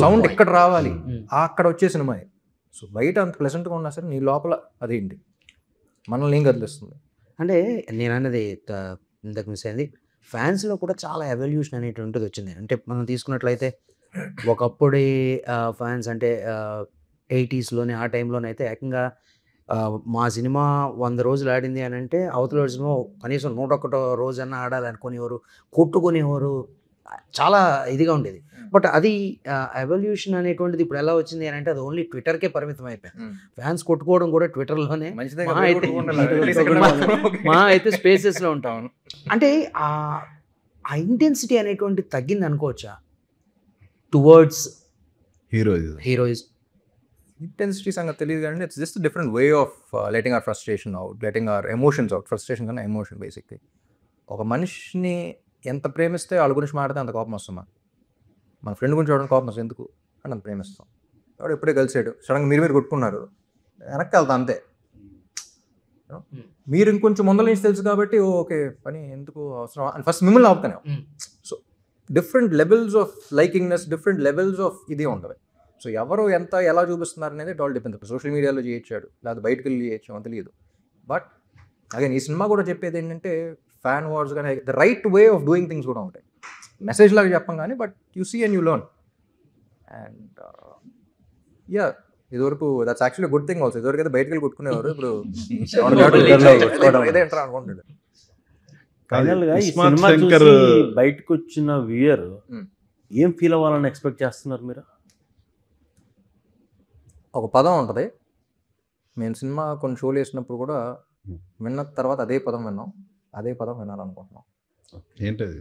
సౌండ్ ఎక్కడ రావాలి, అక్కడ వచ్చే సినిమా. సో బయట అంత ప్లెజెంట్గా ఉన్నా సరే నీ లోపల అదేంటి మనల్ని ఏం కదిలిస్తుంది. అంటే నేను అన్నది ఇంతకు మిస్ అయింది, ఫ్యాన్స్లో కూడా చాలా ఎవల్యూషన్ అనేటువంటిది వచ్చింది. అంటే మనం తీసుకున్నట్లయితే ఒకప్పుడే ఫ్యాన్స్ అంటే 80sలోనే ఆ టైంలోనైతే ఏకంగా మా సినిమా 100 రోజులు ఆడింది అని అంటే అవతల సినిమా కనీసం 101 రోజన్నా ఆడాలి అనుకునేవారు, కొట్టుకునేవారు, చాలా ఇదిగా ఉండేది. బట్ అది ఎవల్యూషన్ అనేటువంటిది ఇప్పుడు ఎలా వచ్చింది అని అంటే అది ఓన్లీ ట్విట్టర్కే పరిమితం అయిపోయింది. ఫ్యాన్స్ కొట్టుకోవడం కూడా ట్విట్టర్లోనే, మా అయితే స్పేసెస్లో ఉంటాం. అంటే ఆ ఇంటెన్సిటీ అనేటువంటి తగ్గింది అనుకోవచ్చా టువర్డ్స్ హీరోయిజం? ఇంటెన్సిటీ సంగతి తెలియదు కానీ it's just different way of letting our frustration out, letting our emotions out. Frustration కన్నా ఎమోషన్ బేసిక్లీ. ఒక మనిషిని ఎంత ప్రేమిస్తే వాళ్ళ గురించి మాట్లాడితే అంత కోపం వస్తుంది. మన ఫ్రెండ్ గురించి చూడడానికి కోపం వస్తుంది ఎందుకు అంటే అంత ప్రేమిస్తాం. వాడు ఎప్పుడే కలిసాడు, సడన్గా మీరు కొట్టుకున్నారు, వెనక్కి వెళ్తా అంతే. మీరు ఇంకొంచెం ముందల నుంచి తెలుసు కాబట్టి ఓకే పని ఎందుకు అవసరం అని ఫస్ట్ మిమ్మల్ని ఆపుతాను. So different levels of likingness, different levels of ఇది ఉంటుంది. సో ఎవరు ఎంత ఎలా చూపిస్తున్నారు అనేది ఇట్ ఆల్ డిపెండ్స్. సోషల్ మీడియాలో చేయొచ్చాడు, లేదా బయటకు వెళ్ళి చేయొచ్చు అని తెలియదు. బట్ అగైన్ ఈ సినిమా కూడా చెప్పేది ఏంటంటే ఫ్యాన్ వార్స్ కానీ the right way of doing things కూడా ఉంటాయి. మెసేజ్ లాగా చెప్పం కానీ but you see and you learn. And yeah ఇదివరకు that's actually good thing also. ఇదివరకు అయితే బయటకు వెళ్ళి కొట్టుకునేవారు, ఇప్పుడు ఇదే అంటారు అనుకుంటాడు. ఫైనల్గా ఈ సినిమా చూసి బయటకు వచ్చిన వ్యూయర్ ఏం ఫీల్ అవ్వాలని ఎక్స్పెక్ట్ చేస్తున్నారు మీరు? ఒక పదం ఉంటుంది, మేము సినిమా కొన్ని షోలు వేసినప్పుడు కూడా విన్న తర్వాత అదే పదం విన్నాం, అదే పదం వినాలనుకుంటున్నాం. ఏంటది?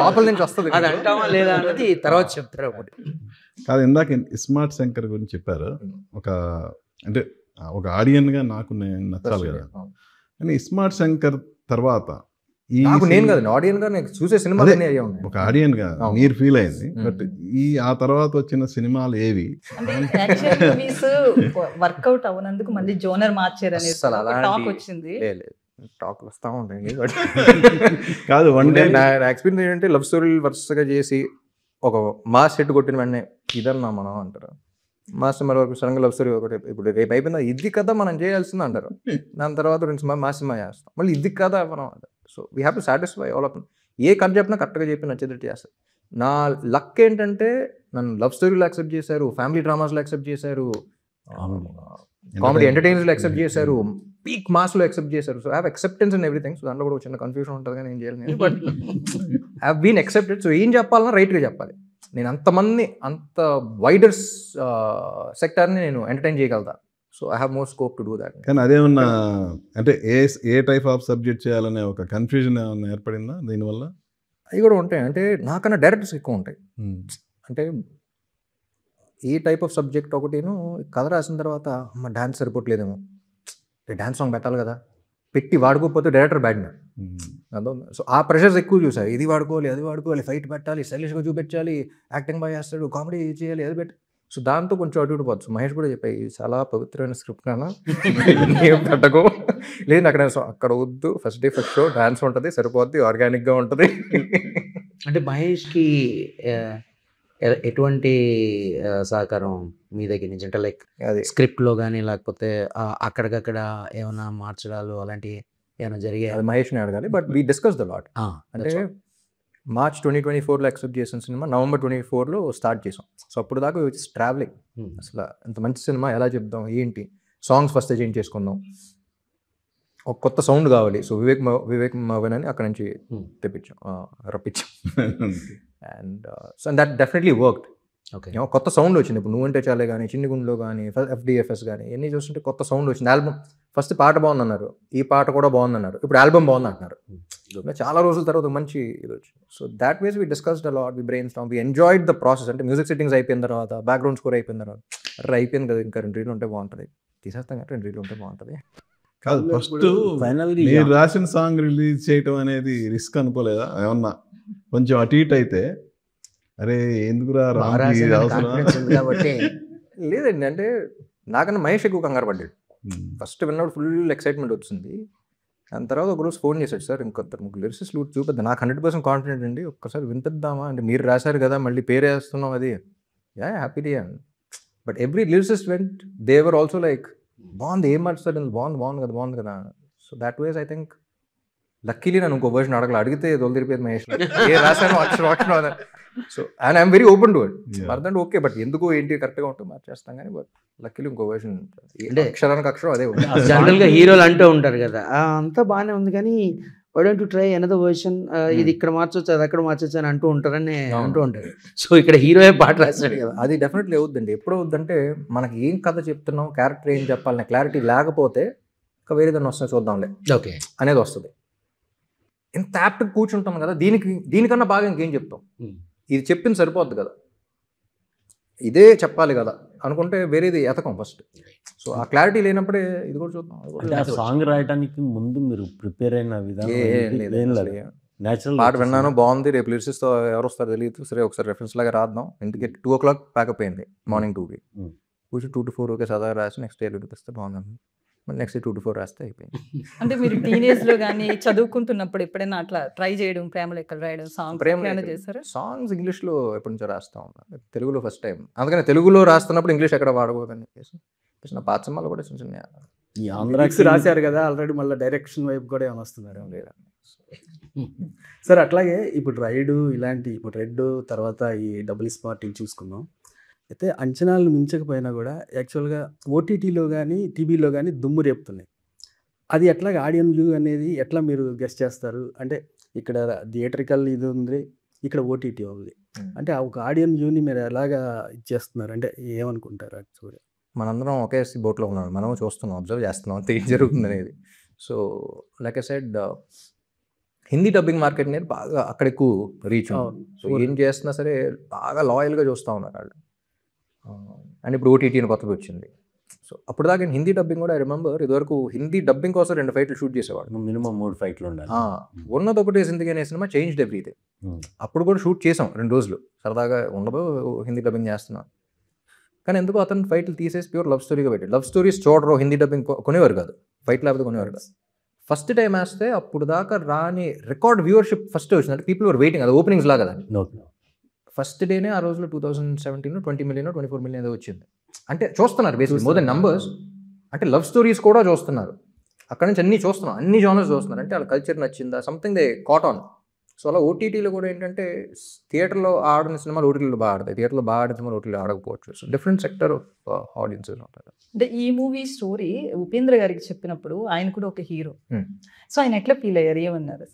లోపల నుంచి వస్తుంది, అది అంటామా లేదా అన్నది తర్వాత చెప్తారు. ఒకటి కాదు, ఇందాక ఇస్మార్ట్ శంకర్ గురించి చెప్పారు. ఒక అంటే ఒక ఆడియన్గా నాకు నచ్చాలి కదా. కానీ ఇస్మార్ట్ శంకర్ తర్వాత నేను కదా ఆడియన్ గా నేను చూసే సినిమాలు ఒక ఆడియన్ గా మీరు ఫీల్ అయింది. బట్ ఆ తర్వాత వచ్చిన సినిమాలు ఏవి వర్కౌట్ అవనందుకు మళ్ళీ జోనర్ మార్చారు అనేది టాక్ వచ్చింది. టాక్లు వస్తా ఉంటాయి కాదు. వన్ డే నా ఎక్స్పీరియన్స్ ఏంటంటే లవ్ స్టోరీలు వరుసగా చేసి ఒక మాస్ సెట్ కొట్టిన వెంటనే ఇదన్నా మనం అంటారు. మాస్ సినిమా వరకు సడన్గా లవ్ స్టోరీ ఒకటి ఇప్పుడు రేపు అయిపోయిందా ఇది కదా మనం చేయాల్సింది అంటారు. దాని తర్వాత మాస్ సినిమా చేస్తాం, మళ్ళీ ఇది కదా మనం అంటారు. So we have to satisfy all of. ఏ కథ చెప్పినా కరెక్ట్గా చెప్పి నచ్చేటట్టు చేస్తారు. నా లక్ ఏంటంటే నన్ను లవ్ స్టోరీలో యాక్సెప్ట్ చేశారు, ఫ్యామిలీ డ్రామాస్లో యాక్సెప్ట్ చేశారు, కామెడీ ఎంటర్టైనర్స్లో యాక్సెప్ట్ చేశారు, పీక్ మాస్లో యాక్సెప్ట్ చేశారు. So have acceptance in everything. So దాంట్లో కూడా చిన్న కన్ఫ్యూజన్ ఉంటుంది కానీ ఏం చేయాలి, but have been accepted. So ఏం చెప్పాలన్నా రైట్గా చెప్పాలి. నేను అంతమంది అంత వైడర్ సెక్టార్ని నేను ఎంటర్టైన్ చేయగలుగుతా. So I have more scope to do that. కానీ అదేమన్నా అంటే ఏ టైప్ ఆఫ్ సబ్జెక్ట్ చేయాలనే ఒక కన్ఫ్యూజన్ ఏమన్నా ఏర్పడిందా దీనివల్ల? అవి కూడా ఉంటాయి. అంటే నాకన్నా డైరెక్టర్స్ ఎక్కువ ఉంటాయి. అంటే ఏ టైప్ ఆఫ్ సబ్జెక్ట్ ఒకటిను కథ రాసిన తర్వాత అమ్మ డ్యాన్స్ సరిపోవట్లేదేమో, డ్యాన్స్ సాంగ్ పెట్టాలి కదా, పెట్టి వాడుకోకపోతే డైరెక్టర్ బ్యాడ్ మ్యాన్. సో ఆ ప్రెషర్స్ ఎక్కువ చూసారు. ఇది వాడుకోవాలి, అది వాడుకోవాలి, ఫైట్ పెట్టాలి, స్టైలిష్గా చూపించాలి, యాక్టింగ్ బాగా చేస్తాడు, కామెడీ చేయాలి, అది పెట్టి. సో దాంతో కొంచెం అటు ఇటు పోవచ్చు. మహేష్ కూడా చెప్పాయి చాలా పవిత్రమైన స్క్రిప్ట్ కన్నా ఏం పెట్టకు, లేదు అక్కడ వద్దు, first day first show dance ఉంటుంది సరిపోద్ది, ఆర్గానిక్గా ఉంటుంది. అంటే మహేష్కి ఎటువంటి సహకారం మీ దగ్గర నుంచి? అంటే లైక్ అది స్క్రిప్ట్లో కానీ లేకపోతే అక్కడికక్కడ ఏమైనా మార్చడాలు అలాంటివి ఏమైనా జరిగాయి? అది మహేష్ని అడగాలి. But we discuss the lot. అంటే మార్చ్ 2024లో యాక్సెప్ట్ చేసిన సినిమా నవంబర్ 24లో స్టార్ట్ చేసాం. సో అప్పుడు దాకా ఇట్స్ ట్రావెలింగ్. అసలు ఇంత మంచి సినిమా ఎలా చెప్దాం, ఏంటి సాంగ్స్ ఫస్ట్ చేంజ్ చేసుకుందాం, ఒక కొత్త సౌండ్ కావాలి. సో వివేక్ మవన్ అని అక్కడ నుంచి రప్పించాం. And so that definitely worked. Okay, కొత్త సౌండ్ వచ్చింది. ఇప్పుడు నువ్వంటే చాలే కానీ, చిన్ని గుండెలో కానీ, FDFS కానీ ఇవన్నీ చూస్తుంటే కొత్త సౌండ్ వచ్చింది. ఆల్బమ్ ఫస్ట్ పాట బాగుందన్నారు, ఈ పాట కూడా బాగుందన్నారు, ఇప్పుడు ఆల్బమ్ బాగుంది అంటున్నారు. చాలా రోజుల తర్వాత మంచి ఇది వచ్చింది. So that ways we discussed a lot, we brainstorm, we enjoyed the process. అంటే మ్యూజిక్ సెట్టింగ్స్ అయిపోయిన తర్వాత, బ్యాక్గ్రౌండ్ స్కోర్ అయిపోయిన తర్వాత, అయిపోయింది కదా ఇంకా 2 రీలు ఉంటే బాగుంటుంది, తీసేస్తాం కదా 2 రీలు ఉంటే బాగుంటుంది. కాదు, ఫస్ట్ మీరు రాసిన సాంగ్ రిలీజ్ చేయటం అనేది రిస్క్ అనుకోలేదా? ఏమన్నా కొంచెం అటు ఇటు అయితే అరే ఎందుకురా కాబట్టి లేదండి. అంటే నాకన్నా మహేష్ ఎక్కువ కంగారు పడ్డాడు. ఫస్ట్ విన్నప్పుడు ఫుల్ ఎక్సైట్మెంట్ వచ్చింది. దాని తర్వాత ఒకరోజు ఫోన్ చేశాడు, సార్ ఇంకొంత 3 లిరిక్స్ చూపిద్దాం, నాకు 100% కాన్ఫిడెంట్ అండి, ఒక్కసారి వినిపిద్దామా అంటే, మీరు రాశారు కదా మళ్ళీ పేరు వేస్తున్నాం, అది happily and but every lyricist vent they were also like బాగుంది, ఏం మార్చారు, బాగుంది కదా. So that ways I think luckily నన్ను ఇంకో వర్షన్ అడిగితే తోలు తిరిపేది మహేష్, ఏ రాశాను అక్షరం. So and I'm very open to it. అర్థం ఓకే, బట్ ఎందుకు ఏంటి కరెక్ట్గా ఉంటే మార్చేస్తాం కానీ, బట్ లక్కీలీ ఇంకో వర్షన్ అక్షరానికి అక్షరం అదే. జనరల్గా హీరోలు అంటూ ఉంటారు కదా అంతా బాగానే ఉంది కానీ why don't you try another version, ఇది ఇక్కడ మార్చొచ్చు అది అక్కడ మార్చొచ్చు అని అంటూ ఉంటారని అంటూ ఉంటారు. సో ఇక్కడ హీరోయే పాట రాశాడు కదా. అది డెఫినెట్లీ అవుద్దండి. ఎప్పుడు అవుద్దంటే మనకి ఏం కథ చెప్తున్నాం, క్యారెక్టర్ ఏం చెప్పాలనే క్లారిటీ లేకపోతే ఇంకా వేరేదాన్ని వస్తుంది చూద్దాంలే ఓకే అనేది వస్తుంది. ఇంత యాప్ట్ కూర్చుంటాం కదా, దీనికన్నా బాగా ఇంకేం చెప్తాం, ఇది చెప్పింది సరిపోద్ది కదా, ఇదే చెప్పాలి కదా అనుకుంటే వేరేది ఎతకం ఫస్ట్. సో ఆ క్లారిటీ లేనప్పుడే ఇది కూడా చూద్దాం. అంటే ఆ సాంగ్ రాయడానికి ముందు మీరు ప్రిపేర్ అయిన విధానం నేచురల్ పాట విన్నాను, బాగుంది, రేపు లిరిసిస్తో ఎవరు వస్తారో తెలియదు, సరే ఒకసారి రెఫరెన్స్ లాగా రాద్దాం. ఇంటికి 2 o'clock ప్యాకప్ అయింది, మార్నింగ్ 2కి కూర్చొని 2 to 4 ఓకే చదవ రాసి నెక్స్ట్ డే వినిపిస్తే బాగుంది, మళ్ళీ నెక్స్ట్ 2 to 4 రాస్తే అయిపోయింది. అంటే మీరు టీనేజ్లో కానీ చదువుకుంటున్నప్పుడు ఎప్పుడైనా అట్లా ట్రై చేయడం, ప్రేమ లెక్కలు రాయడం, సాంగ్ చేస్తారా? సాంగ్స్ ఇంగ్లీష్లో ఎప్పటి నుంచో రాస్తా ఉన్నాను, తెలుగులో ఫస్ట్ టైం. అందుకని తెలుగులో రాస్తున్నప్పుడు ఇంగ్లీష్ ఎక్కడ వాడకూడదని చెప్పేసి నా పాత సినిమాలు కూడా చిన్న చిన్న ఈ ఆంధ్రాకి రాశారు కదా ఆల్రెడీ, మళ్ళీ డైరెక్షన్ వైపు కూడా ఏమైనా వస్తున్నారు లేదా. సార్ అట్లాగే ఇప్పుడు రైడు ఇలాంటి, ఇప్పుడు రెడ్ తర్వాత ఈ డబుల్ స్మార్ట్ ఇవి చూసుకున్నాం. అయితే అంచనాలు మించకపోయినా కూడా యాక్చువల్గా ఓటీటీలో కానీ టీవీలో కానీ దుమ్ము రేపుతున్నాయి. అది ఎట్లాగ ఆడియన్ వ్యూ అనేది ఎట్లా మీరు గెస్ట్ చేస్తారు? అంటే ఇక్కడ థియేటరికల్ ఇది ఉంది, ఇక్కడ ఓటీటీ ఉంది, అంటే ఒక ఆడియన్ వ్యూని మీరు ఎలాగా ఇచ్చేస్తున్నారు, అంటే ఏమనుకుంటారు యాక్చువల్గా? మనందరం ఒకే బోట్లో ఉన్నాం, మనం చూస్తున్నాం, అబ్జర్వ్ చేస్తున్నాం అంతే ఏం జరుగుతుంది అనేది. So like I said, Hindi dubbing market అనేది బాగా అక్కడ ఎక్కువ రీచ్ ఉంది. సో ఏం చేస్తున్నా సరే బాగా లాయల్గా చూస్తూ ఉన్నారు వాళ్ళు. అండ్ ఇప్పుడు ఓటీటీ అని కొత్తగా వచ్చింది. సో అప్పుడు దాకా హిందీ డబ్బింగ్ కూడా ఐ రిమెంబర్, ఇదివరకు హిందీ డబ్బింగ్ కోసం 2 ఫైట్లు షూట్ చేసేవాడు, మినిమం 3 ఫైట్లు ఉండాలి. ఉన్నది ఒకటే జిందగీ అనే సినిమా చేంజ్డ్ ఎవ్రీథింగ్. అప్పుడు కూడా షూట్ చేసాం 2 రోజులు, సరదాగా ఉండదు హిందీ డబ్బింగ్ చేస్తున్నాం. కానీ ఎందుకు అతను ఫైట్లు తీసేసి ప్యూర్ లవ్ స్టోరీగా పెట్టాడు. లవ్ స్టోరీస్ చూడరు, హిందీ డబ్బింగ్ కొనేవారు కాదు, ఫైట్ లేకపోతే కొనేవారు కాదు. ఫస్ట్ టైం వేస్తే అప్పుడు దాకా రాని రికార్డ్ వ్యూవర్షిప్ ఫస్ట్ వచ్చింది. అంటే పీపుల్ వర్ వెయిటింగ్, అది ఓపెనింగ్స్ లాగా కదా. ఫస్ట్ డేనే ఆ రోజులో 2017 20 million 24 million ఏదో వచ్చింది. అంటే చూస్తున్నారు బేసిక్లీ మోర్ దెన్ నంబర్స్. అంటే లవ్ స్టోరీస్ కూడా చూస్తున్నారు, అక్కడ నుంచి అన్నీ చూస్తున్నాం, అన్ని జానర్స్ చూస్తున్నారు. అంటే వాళ్ళ కల్చర్ నచ్చిందా, something they caught on. So అలా ఓటీటీలో కూడా ఏంటంటే థియేటర్లో ఆడిన సినిమాలు ఓటీటీలో బాగా ఆడతాయి, థియేటర్లో బాగా ఆడిన సినిమాలు ఓటీటీలో ఆడకపోవచ్చు. So different sector of audiences ఉంటారు. అంటే ఈ మూవీ స్టోరీ ఉపేంద్ర గారికి చెప్పినప్పుడు ఆయన కూడా ఒక హీరో, సో ఆయన ఎట్లా ఫీల్ అయ్యారు, ఏమన్నారు,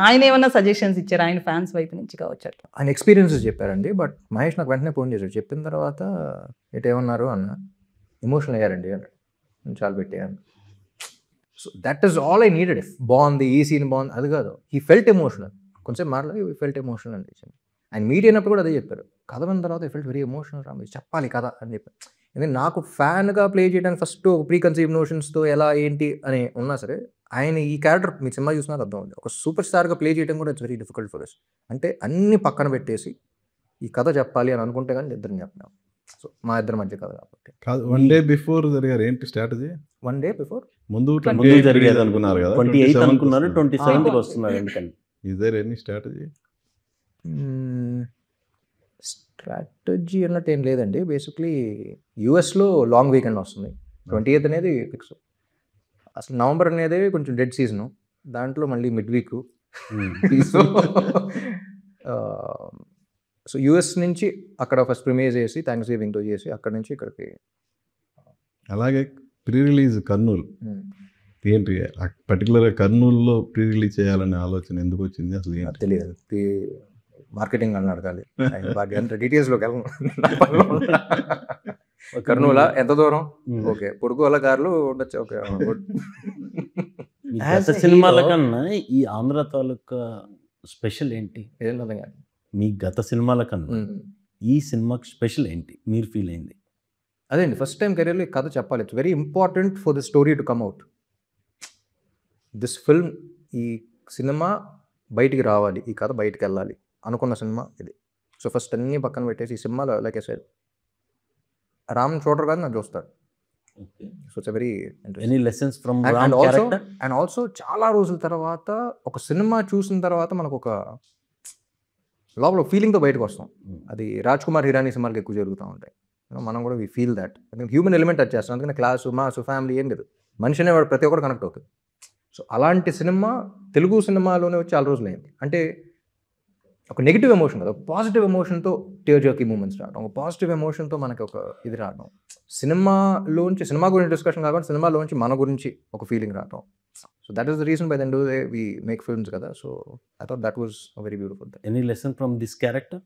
ఆయన ఏమన్నా సజెషన్స్ ఇచ్చారు ఆయన ఫ్యాన్స్ వైపు నుంచి కావచ్చు? ఆయన ఎక్స్పీరియన్సెస్ చెప్పారండి. బట్ మహేష్ నాకు వెంటనే ఫోన్ చేశాడు, చెప్పిన తర్వాత ఏమన్నారు అన్న, ఎమోషనల్ అయ్యారండి అన్నాడు, చాలా పెట్టాను. So that is all I needed. బాగుంది, ఈ సీన్ బాగుంది అది కాదు, హీ ఫెల్ట్ ఎమోషనల్. కొంచెం మాట్లాడి హీ ఫెల్ట్ ఎమోషనల్ అనిపించింది. ఆయన మీట్ అయినప్పుడు కూడా అదే చెప్పారు, కథ విన్న తర్వాత he felt very emotional, Ram చెప్పాలి కథ అని చెప్పారు. ఎందుకంటే నాకు ఫ్యాన్గా ప్లే చేయడానికి ఫస్ట్ ప్రీ కన్సీవ్ నోషన్స్తో ఎలా ఏంటి అని ఉన్నా సరే, ఆయన ఈ క్యారెక్టర్ మీ సినిమా చూసినా అర్థం ఉంది, ఒక సూపర్ స్టార్గా ప్లే చేయడం కూడా it's very difficult for us. అంటే అన్ని పక్కన పెట్టేసి ఈ కథ చెప్పాలి అని అనుకుంటే కానీ ఇద్దరిని చెప్పినాం. సో మా ఇద్దరి మధ్య కథ కాబట్టి. కాదు, 1 day బిఫోర్ జరిగారు ఏంటి స్ట్రాటజీ? 1 day బిఫోర్ ముందు జరిగేది అనుకున్నారు కదా, 28 అనుకున్నారు, 27కి వస్తున్నారు. ఎందుకంటే is there any strategy? Strategy అన్నట్టు ఏం లేదండి. బేసిక్లీ యూఎస్లో లాంగ్ వీకెండ్ వస్తుంది, 28th అనేది ఫిక్స్. అసలు నవంబర్ అనేది కొంచెం డెడ్ సీజను, దాంట్లో మళ్ళీ మిడ్ వీక్. సో యూఎస్ నుంచి అక్కడ ఫస్ట్ ప్రీమియర్ చేసి థ్యాంక్స్ గివింగ్తో చేసి అక్కడ నుంచి ఇక్కడికి. అలాగే ప్రీ రిలీజ్ కర్నూలు ఏంటి, పర్టికులర్గా కర్నూలులో ప్రీ రిలీజ్ చేయాలనే ఆలోచన ఎందుకు వచ్చింది అసలు? తెలియదు, మార్కెటింగ్ అని అడగాలి, అంత డీటెయిల్స్లోకి వెళ్ళను. కర్నూలా ఎంత దూరం, ఓకే పొడుగు వల్ల కార్లు ఉండొచ్చు, ఓకే. సినిమాల కన్నా ఈ ఆంధ్ర తాలూకా స్పెషల్ ఏంటి? ఏం అర్థం కాదు. మీ గత సినిమాల కన్నా ఈ సినిమాకి స్పెషల్ ఏంటి మీరు ఫీల్ అయింది? అదే అండి, ఫస్ట్ టైం కెరీర్లో ఈ కథ చెప్పాలి. It's very important for the story to come out. This film, ఈ సినిమా బయటికి రావాలి, ఈ కథ బయటికి వెళ్ళాలి అనుకున్న సినిమా ఇది. సో ఫస్ట్ అన్నీ పక్కన పెట్టేసి ఈ సినిమాలో లైక్ ఐ సెడ్ రామ్ చూడరు కాదు, నాకు చూస్తారు. So it's very any lessons from and also చాలా రోజుల తర్వాత ఒక సినిమా చూసిన తర్వాత మనకు ఒక లోపల ఫీలింగ్తో బయటకు వస్తాం. అది రాజ్ కుమార్ హిరానీ సినిమాలకు ఎక్కువ జరుగుతూ ఉంటాయి. మనం కూడా we feel that. Human element వచ్చేస్తాం. అందుకని క్లాసు మాసు ఫ్యామిలీ ఏం లేదు, మనిషి అనేవాడు ప్రతి ఒక్కరు కనెక్ట్ అవుతుంది. సో అలాంటి సినిమా తెలుగు సినిమాలోనే వచ్చి చాలా రోజులు అయింది. అంటే ఒక నెగిటివ్ ఎమోషన్ కదా, ఒక పాజిటివ్ ఎమోషన్తో టియర్ జర్కింగ్ మూమెంట్స్ రావడం, ఒక పాజిటివ్ ఎమోషన్తో మనకి ఒక ఇది రావడం, సినిమా గురించి డిస్కషన్ కాకుండా సినిమాలోంచి మన గురించి ఒక ఫీలింగ్ రావడం. So that is the reason by then do they we make films కదా. So I thought that was a very beautiful thing. Any lesson from this character?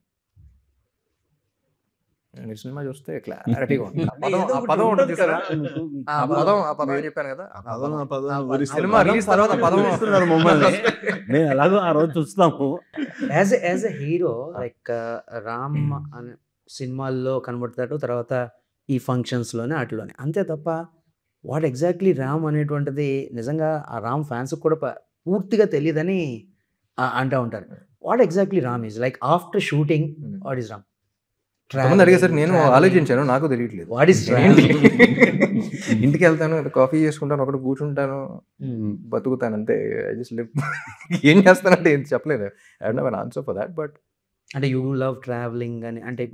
మీరు సినిమా చూస్తే క్లారిటీగా ఉంటుంది. ఆ పదం ఉంటుంది కదా, ఆ పదం చెప్పాను కదా, సినిమా రిలీజ్ తర్వాత పదం నేను ఎలాగో ఆ రోజు చూస్తాము. As a hero like Ram అనే సినిమాల్లో కనబడతాడు, తర్వాత ఈ ఫంక్షన్స్లోనే వాటిలోనే, అంతే తప్ప వాట్ ఎగ్జాక్ట్లీ రామ్ అనేటువంటిది నిజంగా ఆ రామ్ ఫ్యాన్స్కి కూడా పూర్తిగా తెలియదని అంటూ ఉంటారు. What exactly Ram is like after shooting, what is Ram? అడిగేసరికి నేను ఆలోచించాను, నాకు తెలియట్లేదు. వాట్ ఈస్ ఇంటికి వెళ్తాను, కాఫీ చేసుకుంటాను, ఒకటి కూర్చుంటాను, బతుకుతాను అంతే. I just live. ఏం చేస్తానంటే ఏం చెప్పలేదు. I don't have an answer for that. But అంటే యూ లవ్ ట్రావెలింగ్ అని అంటే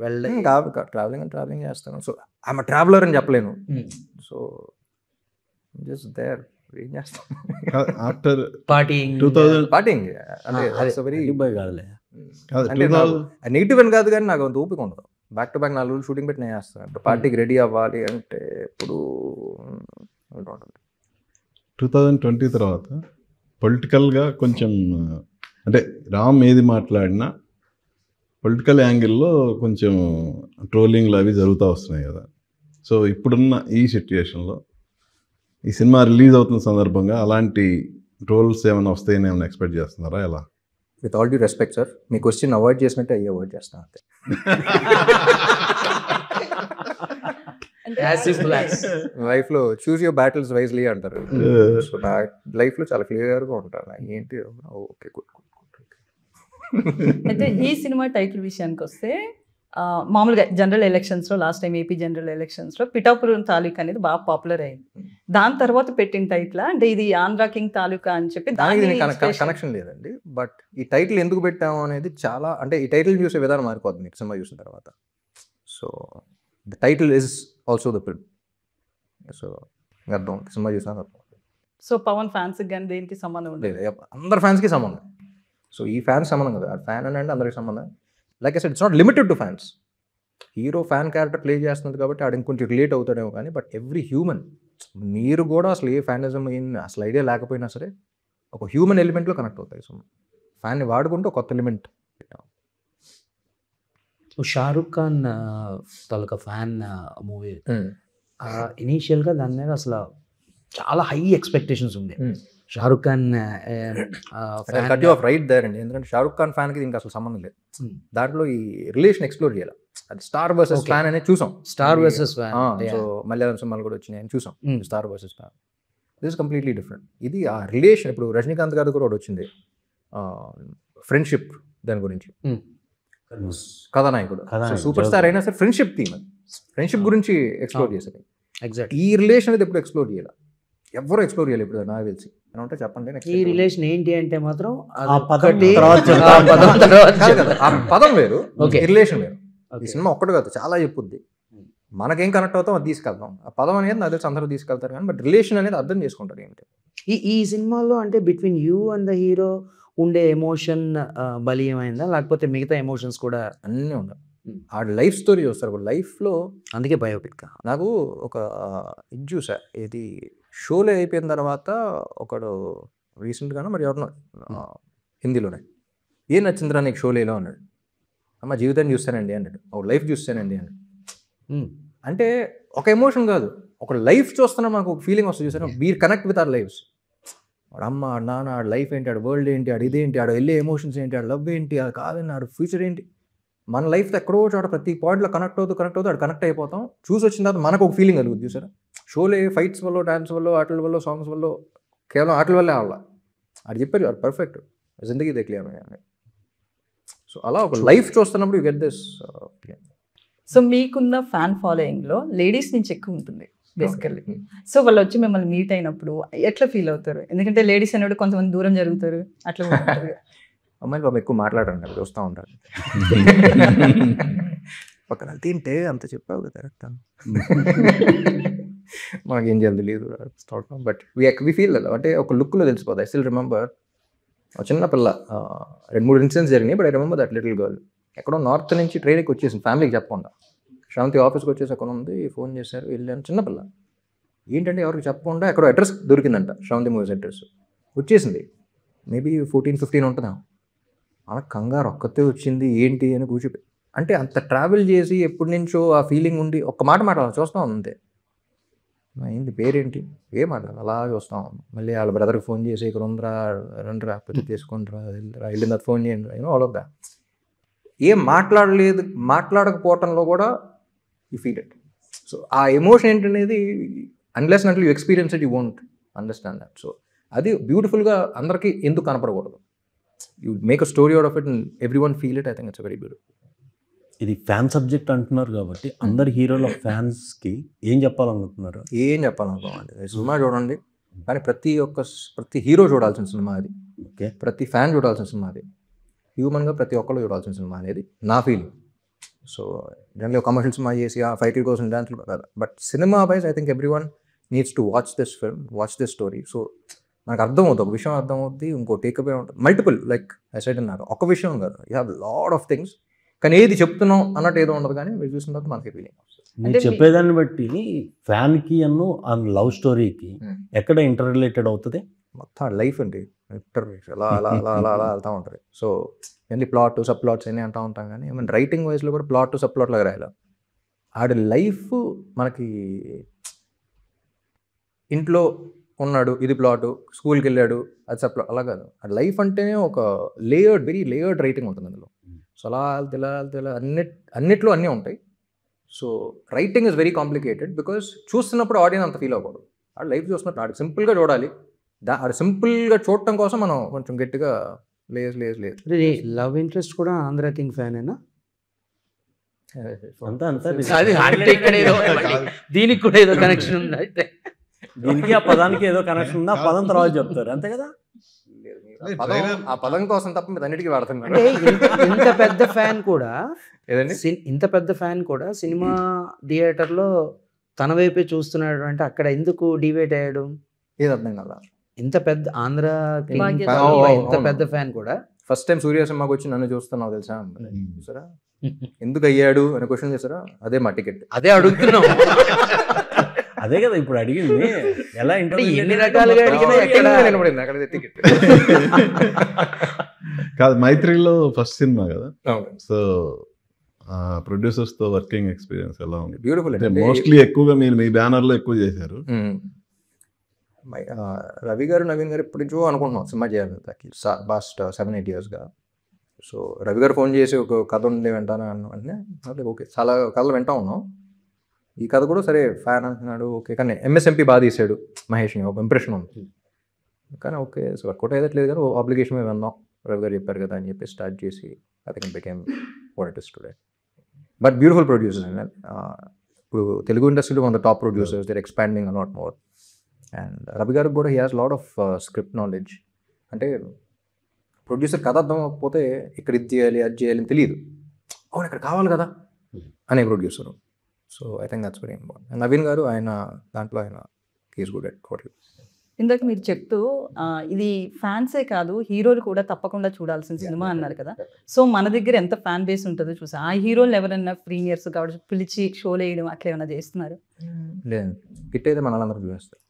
ట్రావెలింగ్ చేస్తాను. సో ఐఎమ్ ట్రావెలర్ అని చెప్పలేను. So just there. ఏం చేస్తాను ఆఫ్టర్ పార్టీయింగ్ 2000 పార్టీయింగ్ అంటే వెరీ కాదులే. నెగిటివ్ అని కాదు, కానీ నాకు అంత ఓపిక ఉండదు. బ్యాక్ టు బ్యాక్ 4 రోజులు షూటింగ్ పెట్టి నేను చేస్తాను. పార్టీకి రెడీ అవ్వాలి అంటే ఇప్పుడు 2020 తర్వాత పొలిటికల్గా కొంచెం అంటే రామ్ ఏది మాట్లాడినా పొలిటికల్ యాంగిల్లో కొంచెం ట్రోలింగ్లు అవి జరుగుతూ వస్తున్నాయి కదా. సో ఇప్పుడున్న ఈ సిచ్యుయేషన్లో ఈ సినిమా రిలీజ్ అవుతున్న సందర్భంగా అలాంటి ట్రోల్స్ ఏమైనా వస్తాయని ఏమైనా ఎక్స్పెక్ట్ చేస్తున్నారా? ఎలా? With all due respect sir, me question avoid చేసినట్టే అవాయిడ్ చేస్తాను అంతే. లైఫ్లో చూస్ యువర్ బ్యాటిల్స్ వైజ్లీ అంటారు. సో నా లైఫ్లో చాలా క్లియర్గా ఉంటాను. ఏంటి ఓకే గుడ్. అయితే ఈ సినిమా టైటిల్ విషయానికి వస్తే మామూలుగా జనరల్ ఎలక్షన్స్లో లాస్ట్ టైం ఏపీ జనరల్ ఎలక్షన్స్లో పిఠాపురం తాలూకా అనేది బాగా పాపులర్ అయింది. దాని తర్వాత పెట్టిన టైటిల్ అంటే ఇది ఆంధ్ర కింగ్ తాలూకా అని చెప్పి దానికి కనెక్షన్ లేదండి. బట్ ఈ టైటిల్ ఎందుకు పెట్టాము అనేది చాలా, అంటే ఈ టైటిల్ చూసే విధానం మారిపోతుంది మీకు సినిమా చూసిన తర్వాత. So the title is also the film. So అర్థం సినిమా చూసాను అర్థం. సో పవన్ ఫ్యాన్స్కి కానీ దేనికి సంబంధం ఉండదు, అందరు ఫ్యాన్స్కి సంబంధం. సో ఈ ఫ్యాన్స్ సంబంధం కదా, ఫ్యాన్ అని అంటే అందరికి సంబంధం. Like I said, it's not limited to fans. Hero fan character play చేస్తుంది కాబట్టి ఆడ ఇంకొంచెం రిలేట్ అవుతాడేమో కానీ, బట్ ఎవ్రీ హ్యూమన్, మీరు కూడా అసలు ఏ ఫ్యానిజం అసలు ఐడియా లేకపోయినా సరే ఒక హ్యూమన్ ఎలిమెంట్లో కనెక్ట్ అవుతాయి. సో ఫ్యాన్ని వాడుకుంటూ కొత్త ఎలిమెంట్ పెట్టాం. షారుఖ్ ఖాన్ తాలూకా ఫ్యాన్ మూవీ ఇనీషియల్గా దాని మీద అసలు చాలా హై ఎక్స్పెక్టేషన్స్ ఉంది. షారుఖ్ ఖాన్ రైట్ దేర్ అండి. ఎందుకంటే షారుఖ్ ఖాన్ ఫ్యాన్కి దీనికి అసలు సంబంధం లేదు. దాంట్లో ఈ రిలేషన్ ఎక్స్ప్లోర్ చేయాలి. అది స్టార్ వర్సెస్ ఫ్యాన్ అనేది చూసాం. Star versus fan. So Malayalam సినిమాలు కూడా వచ్చినాయి చూసాం, star versus fan. This is completely different. ఇది ఆ రిలేషన్. ఇప్పుడు రజనీకాంత్ గారి కూడా వచ్చింది ఫ్రెండ్షిప్, దాని గురించి కథానాయకుడు. సూపర్ స్టార్ అయినా సరే ఫ్రెండ్షిప్ థీమ్, ఫ్రెండ్షిప్ గురించి ఎక్స్ప్లోర్ చేసేది. ఎగ్జాక్ట్. ఈ రిలేషన్ అనేది ఎప్పుడు ఎక్స్ప్లోర్ చేయాలి, ఎవరు ఎక్స్ప్లోర్ చేయాలి ఇప్పుడు నాకు తెలిసి అని ఉంటే చెప్పండి. ఈ రిలేషన్ ఏంటి అంటే మాత్రం ఆ పదం వేరు, రిలేషన్ వేరు. ఈ సినిమా ఒక్కటి కాదు, చాలా చెప్పుద్ది. మనకేం కనెక్ట్ అవుతాం అది తీసుకెళ్తాం. ఆ పదం అనేది నాకు తెలిసి అందరూ తీసుకెళ్తారు కానీ, బట్ రిలేషన్ అనేది అర్థం చేసుకుంటారు ఏంటి. ఈ సినిమాలో అంటే between you and the hero ఉండే ఎమోషన్ బలీయమైందా, లేకపోతే మిగతా ఎమోషన్స్ కూడా అన్నీ ఉన్నాయి? ఆ లైఫ్ స్టోరీ చూస్తారు ఒక లైఫ్లో. అందుకే బయోపిక్. నాకు ఒక ఇది చూసా, ఏది షోలో అయిపోయిన తర్వాత ఒకడు రీసెంట్గానో మరి ఎవరినో హిందీలోనే, ఏం నచ్చిందిరా నీకు షోలేలో అన్నాడు. అమ్మ జీవితాన్ని చూస్తానండి అన్నాడు, ఒక లైఫ్ చూస్తానండి అన్నాడు. అంటే ఒక ఎమోషన్ కాదు, ఒక లైఫ్ చూస్తున్నా మాకు ఒక ఫీలింగ్ వస్తుంది చూసాను. వీర్ కనెక్ట్ విత్ అవర్ లైఫ్స్. వాడు అమ్మ నాన్న, ఆడ లైఫ్ ఏంటి, ఆడ వరల్డ్ ఏంటి, ఆడ ఇదేంటి, ఆడ వెళ్ళే ఎమోషన్స్ ఏంటి, ఆడ లవ్ ఏంటి, అది కాదండి, ఆడ ఫ్యూచర్ ఏంటి. మన లైఫ్తో ఎక్కడో చోట ప్రతి పాయింట్లో కనెక్ట్ అవుతూ ఆడ కనెక్ట్ అయిపోతాం. చూసి వచ్చిన తర్వాత మనకు ఒక ఫీలింగ్ కలుగుతుంది చూసారా. షోలే ఫైట్స్ వల్ల, డాన్స్ వల్ల, ఆటల వల్ల, సాంగ్స్ వల్ల, కేవలం ఆటల వల్లే అవ్వాల. అది చెప్పారు, అది పర్ఫెక్ట్ జిందగీ దేఖ్లియా. సో అలా ఒక లైఫ్ చూస్తున్నప్పుడు యూ గెట్ దిస్. సో మీకున్న ఫ్యాన్ ఫాలోయింగ్లో లేడీస్ నుంచి ఎక్కువ ఉంటుంది బేసికల్లీ. సో వాళ్ళు వచ్చి మిమ్మల్ని మీట్ అయినప్పుడు ఎట్లా ఫీల్ అవుతారు? ఎందుకంటే లేడీస్ అనేవి కొంతమంది దూరం జరుగుతారు, అట్లా అమ్మాయిలు బాబు ఎక్కువ మాట్లాడండి, అవి చూస్తూ ఉంటారు. పక్కన తింటే అంత చెప్పావు కదా కరెక్ట్, మనకేం చేయాలి తెలియదు. బట్ వి ఫీల్ అంటే ఒక లుక్లో తెలిసిపోతుంది. ఐ స్టిల్ రిమెంబర్ ఒక చిన్న పిల్ల 2-3 ఇన్సిడెంట్స్ జరిగినాయి, but I remember that little girl. ఎక్కడో నార్త్ నుంచి ట్రైన్కి వచ్చేసింది ఫ్యామిలీకి చెప్పకుండా. శ్రావంతి ఆఫీస్కి వచ్చేసి అక్కడ ఉంది, ఫోన్ చేశారు, వెళ్ళాను. చిన్నపిల్ల ఏంటంటే ఎవరికి చెప్పకుండా ఎక్కడో అడ్రస్ దొరికిందంట, శ్రావంతి మూవీస్ అడ్రస్ వచ్చేసింది. మేబీ 14-15 ఉంటుందా. అలా కంగారు ఒక్కతే వచ్చింది, ఏంటి అని కూర్చోపోయి. అంటే అంత ట్రావెల్ చేసి ఎప్పటి నుంచో ఆ ఫీలింగ్ ఉండి ఒక్క మాట మాట్లాడాలి, చూస్తాం అంతే. ఏంటి పేరేంటి, ఏం మాట్లాడాలి, అలా చూస్తాం. మళ్ళీ వాళ్ళ బ్రదర్కి ఫోన్ చేసి ఇక్కడ ఉందిరా, రండిరా, పెళ్లి చేసుకుంటారా, వెళ్ళిన తర్వాత ఫోన్ చేయండి, ఆల్ ఆఫ్ దాట్. ఏం మాట్లాడలేదు, మాట్లాడకపోవటంలో కూడా యూ ఫీల్ ఇట్. సో ఆ ఎమోషన్ ఏంటనేది అన్లెస్ అంటూ you experience it, you won't understand that. So అది బ్యూటిఫుల్గా అందరికీ ఎందుకు కనపడకూడదు, you make a story out of it and everyone feel it. I think it's very beautiful. ఇది fan subject అంటున్నారు కాబట్టి అందరు హీరోల ఫ్యాన్స్కి ఏం చెప్పాలనుకుంటున్నారు? ఏం చెప్పాలనుకోమండి, సినిమా చూడండి, కానీ ప్రతి హీరో చూడాల్సిన సినిమా అది. ఓకే, ప్రతి ఫ్యాన్ చూడాల్సిన సినిమా అది. హ్యూమన్గా ప్రతి ఒక్కళ్ళు చూడాల్సిన సినిమా అనేది నా feeling. So general commercial cinema చేసి ఆ ఫైట్ కోసం డాన్స్లు కాదు, but cinema wise I think every one needs to watch this film, watch this story. So నాకు అర్థమవుతుంది, ఒక విషయం అర్థమవుతుంది, ఇంకో టేక్అవే ఉంటుంది. మల్టిపుల్, లైక్ ఐ సెడ్ నాకు ఒక విషయం కాదు, you have lot of things. కానీ ఏది చెప్తున్నాం అన్నట్టు ఏదో ఉండదు, కానీ మీరు చూసిన తర్వాత మనకి ఫీలింగ్ వస్తుంది. మీరు చెప్పేదాన్ని బట్టి ఫ్యాన్కి ఆ లవ్ స్టోరీకి ఎక్కడ ఇంటర్ రిలేటెడ్ అవుతుంది? మొత్తం లైఫ్ అండి, అలా అలా అలా అలా అలా వెళ్తూ ఉంటుంది. సో ఎన్ని ప్లాట్ సబ్ ప్లాట్స్ అన్నీ అంటూ ఉంటాం, కానీ మన రైటింగ్ వైజ్లో కూడా ప్లాట్ సబ్ ప్లాట్ లాగా రాయాలి. ఆడి లైఫ్ మనకి ఇంట్లో ఉన్నాడు, ఇది ప్లాటు, స్కూల్కి వెళ్ళాడు, అది సబ్ ప్లాట్, అలా కాదు. ఆ లైఫ్ అంటేనే ఒక వెరీ లేయర్డ్ రైటింగ్ ఉంటుంది అందులో. సో అలా తెల అన్నిట్లో అన్నీ ఉంటాయి. So writing is very complicated because చూస్తున్నప్పుడు ఆడియన్స్ అంత ఫీల్ అవ్వకూడదు. ఆడు లైఫ్ చూస్తున్నట్టు ఆడు సింపుల్గా చూడాలి. ఆడు సింపుల్గా చూడటం కోసం మనం కొంచెం గట్టిగా లేదు. లవ్ ఇంట్రెస్ట్ కూడా ఆంధ్ర కింగ్ ఫ్యానేనా? దీనికి కూడా ఏదో కనెక్షన్ ఉంది అయితే. దీనికి ఆ పదానికి ఏదో కనెక్షన్ ఉందా? పదం తర్వాత చెప్తారు, అంతే కదా. ఆ పదం కోసం తప్ప మీరు అన్నిటికీ వాడుతున్నారు. ఇంత పెద్ద ఫ్యాన్ కూడా ఏదండి, ఇంత పెద్ద ఫ్యాన్ కూడా సినిమా థియేటర్లో తన వైపే చూస్తున్నాడు అంటే అక్కడ ఎందుకు డివైడ్ అయ్యాడు? ఏది అర్థం కదా. ఇంత పెద్ద ఆంధ్ర ఇంత పెద్ద ఫ్యాన్ కూడా ఫస్ట్ టైం సూర్య సినిమాకి వచ్చి నన్ను చూస్తున్నావు తెలుసా, చూసారా, ఎందుకు అయ్యాడు అని క్వశ్చన్ చేస్తారా, అదే మా టికెట్. అదే అడుగుతున్నాం. అదే కదా ఇప్పుడు అడిగింది. ఎలా ఎన్ని రకాలుగా అడిగినా టికెట్ కాదు. మైత్రిలో ఫస్ట్ సినిమా కదా, సో ప్రొడ్యూసర్స్తో వర్కింగ్ ఎక్స్పీరియన్స్ ఎలా ఉంది? బ్యూటిఫుల్. మోస్ట్లీ ఎక్కువగా మీరు మీ బ్యానర్లో ఎక్కువ చేశారు. రవి గారు, నవీన్ గారు ఎప్పటి నుంచో అనుకుంటున్నాం సినిమా చేయాలి లాస్ట్ 7-8 yearsగా. సో రవి గారు ఫోన్ చేసి ఒక కథ ఉంది వింటాను అంటే ఓకే, చాలా కథలు వింటా ఉన్నాం. ఈ కథ కూడా సరే ఫ్యాన్ అంటున్నాడు, ఓకే. కానీ ఎంఎస్ఎంపీ బాగా తీసాడు మహేష్ని, ఒక ఇంప్రెషన్ ఉంది. కానీ ఓకే, సో వర్కౌట్ అయ్యేట్లేదు, కానీ ఆబ్లిగేషన్ మీద విన్నాం, రవి గారు చెప్పారు కదా అని చెప్పి స్టార్ట్ చేసి I think became what it is today. But beautiful producers అండి. ఇప్పుడు తెలుగు ఇండస్ట్రీలో one of the top producers, they're expanding a lot more. And Ravi గారికి కూడా he has lot of script knowledge. అంటే ప్రొడ్యూసర్ కథ అర్థం అవ్వకపోతే ఇక్కడ ఇది చేయాలి అది చేయాలి అని తెలియదు, అవును ఇక్కడ కావాలి కదా అనే producer. So I think that's very important. And Naveen గారు ఆయన దాంట్లో ఆయన హీస్ గుడ్ ఎట్ వాట్. ఇందాక మీరు చెప్తూ ఇది ఫ్యాన్సే కాదు హీరోలు కూడా తప్పకుండా చూడాల్సిన సినిమా అన్నారు కదా. సో మన దగ్గర ఎంత ఫ్యాన్ బేస్ ఉంటుందో చూసా, ఆ హీరోలు ఎవరైనా ప్రీమియర్స్ కాబట్టి పిలిచి షోలు వేయడం అట్లా ఏమైనా చేస్తున్నారు? లేదు, హిట్ అయితే మన అందరూ చూస్తారు.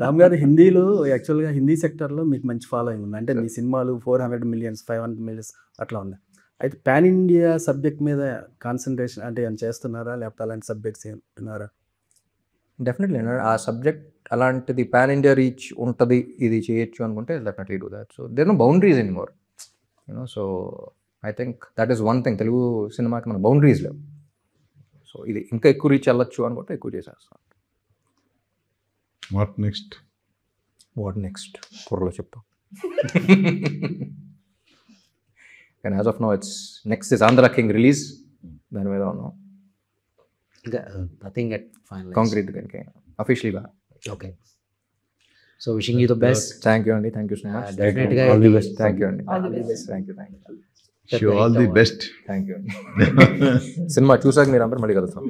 రామ్ గారు, హిందీలో యాక్చువల్గా హిందీ సెక్టర్లో మీకు మంచి ఫాలోయింగ్ ఉంది. అంటే మీ సినిమాలు 400 million 500 million అట్లా ఉన్నాయి. అయితే పాన్ ఇండియా సబ్జెక్ట్ మీద కాన్సన్ట్రేషన్ అంటే ఏమైనా చేస్తున్నారా, లేకపోతే అలాంటి సబ్జెక్ట్స్ ఏమన్నారా? డెఫినెట్లీ ఆ సబ్జెక్ట్ అలాంటిది పాన్ ఇండియా రీచ్ ఉంటుంది, ఇది చేయొచ్చు అనుకుంటే definitely do that. So there no boundaries anymore, you know. So I think that is one thing, Telugu సినిమాకి మన బౌండరీస్ లేవు. సో ఇది ఇంకా ఎక్కువ రీచ్ వెళ్ళొచ్చు అనుకుంటే ఎక్కువ చేసేస్తాం. వాట్ నెక్స్ట్ కూరలో చెప్తాం. కానీ as of now it's next is Andhra King release, దాని మీద ఉన్నాం. ఇంకా నథింగ్ ఎట్ ఫైనల్ కాంక్రీట్గా ఇంకా అఫీషియల్గా. Okay, so wishing you the best. Thank you అండి, థ్యాంక్ యూ సో మచ్. డెఫినెట్గా all the best. Thank you అండి, All the best. Thank you. All the best. Thank you. Cinema చూసాక మీరు అందరూ మళ్ళీ కలుస్తాం.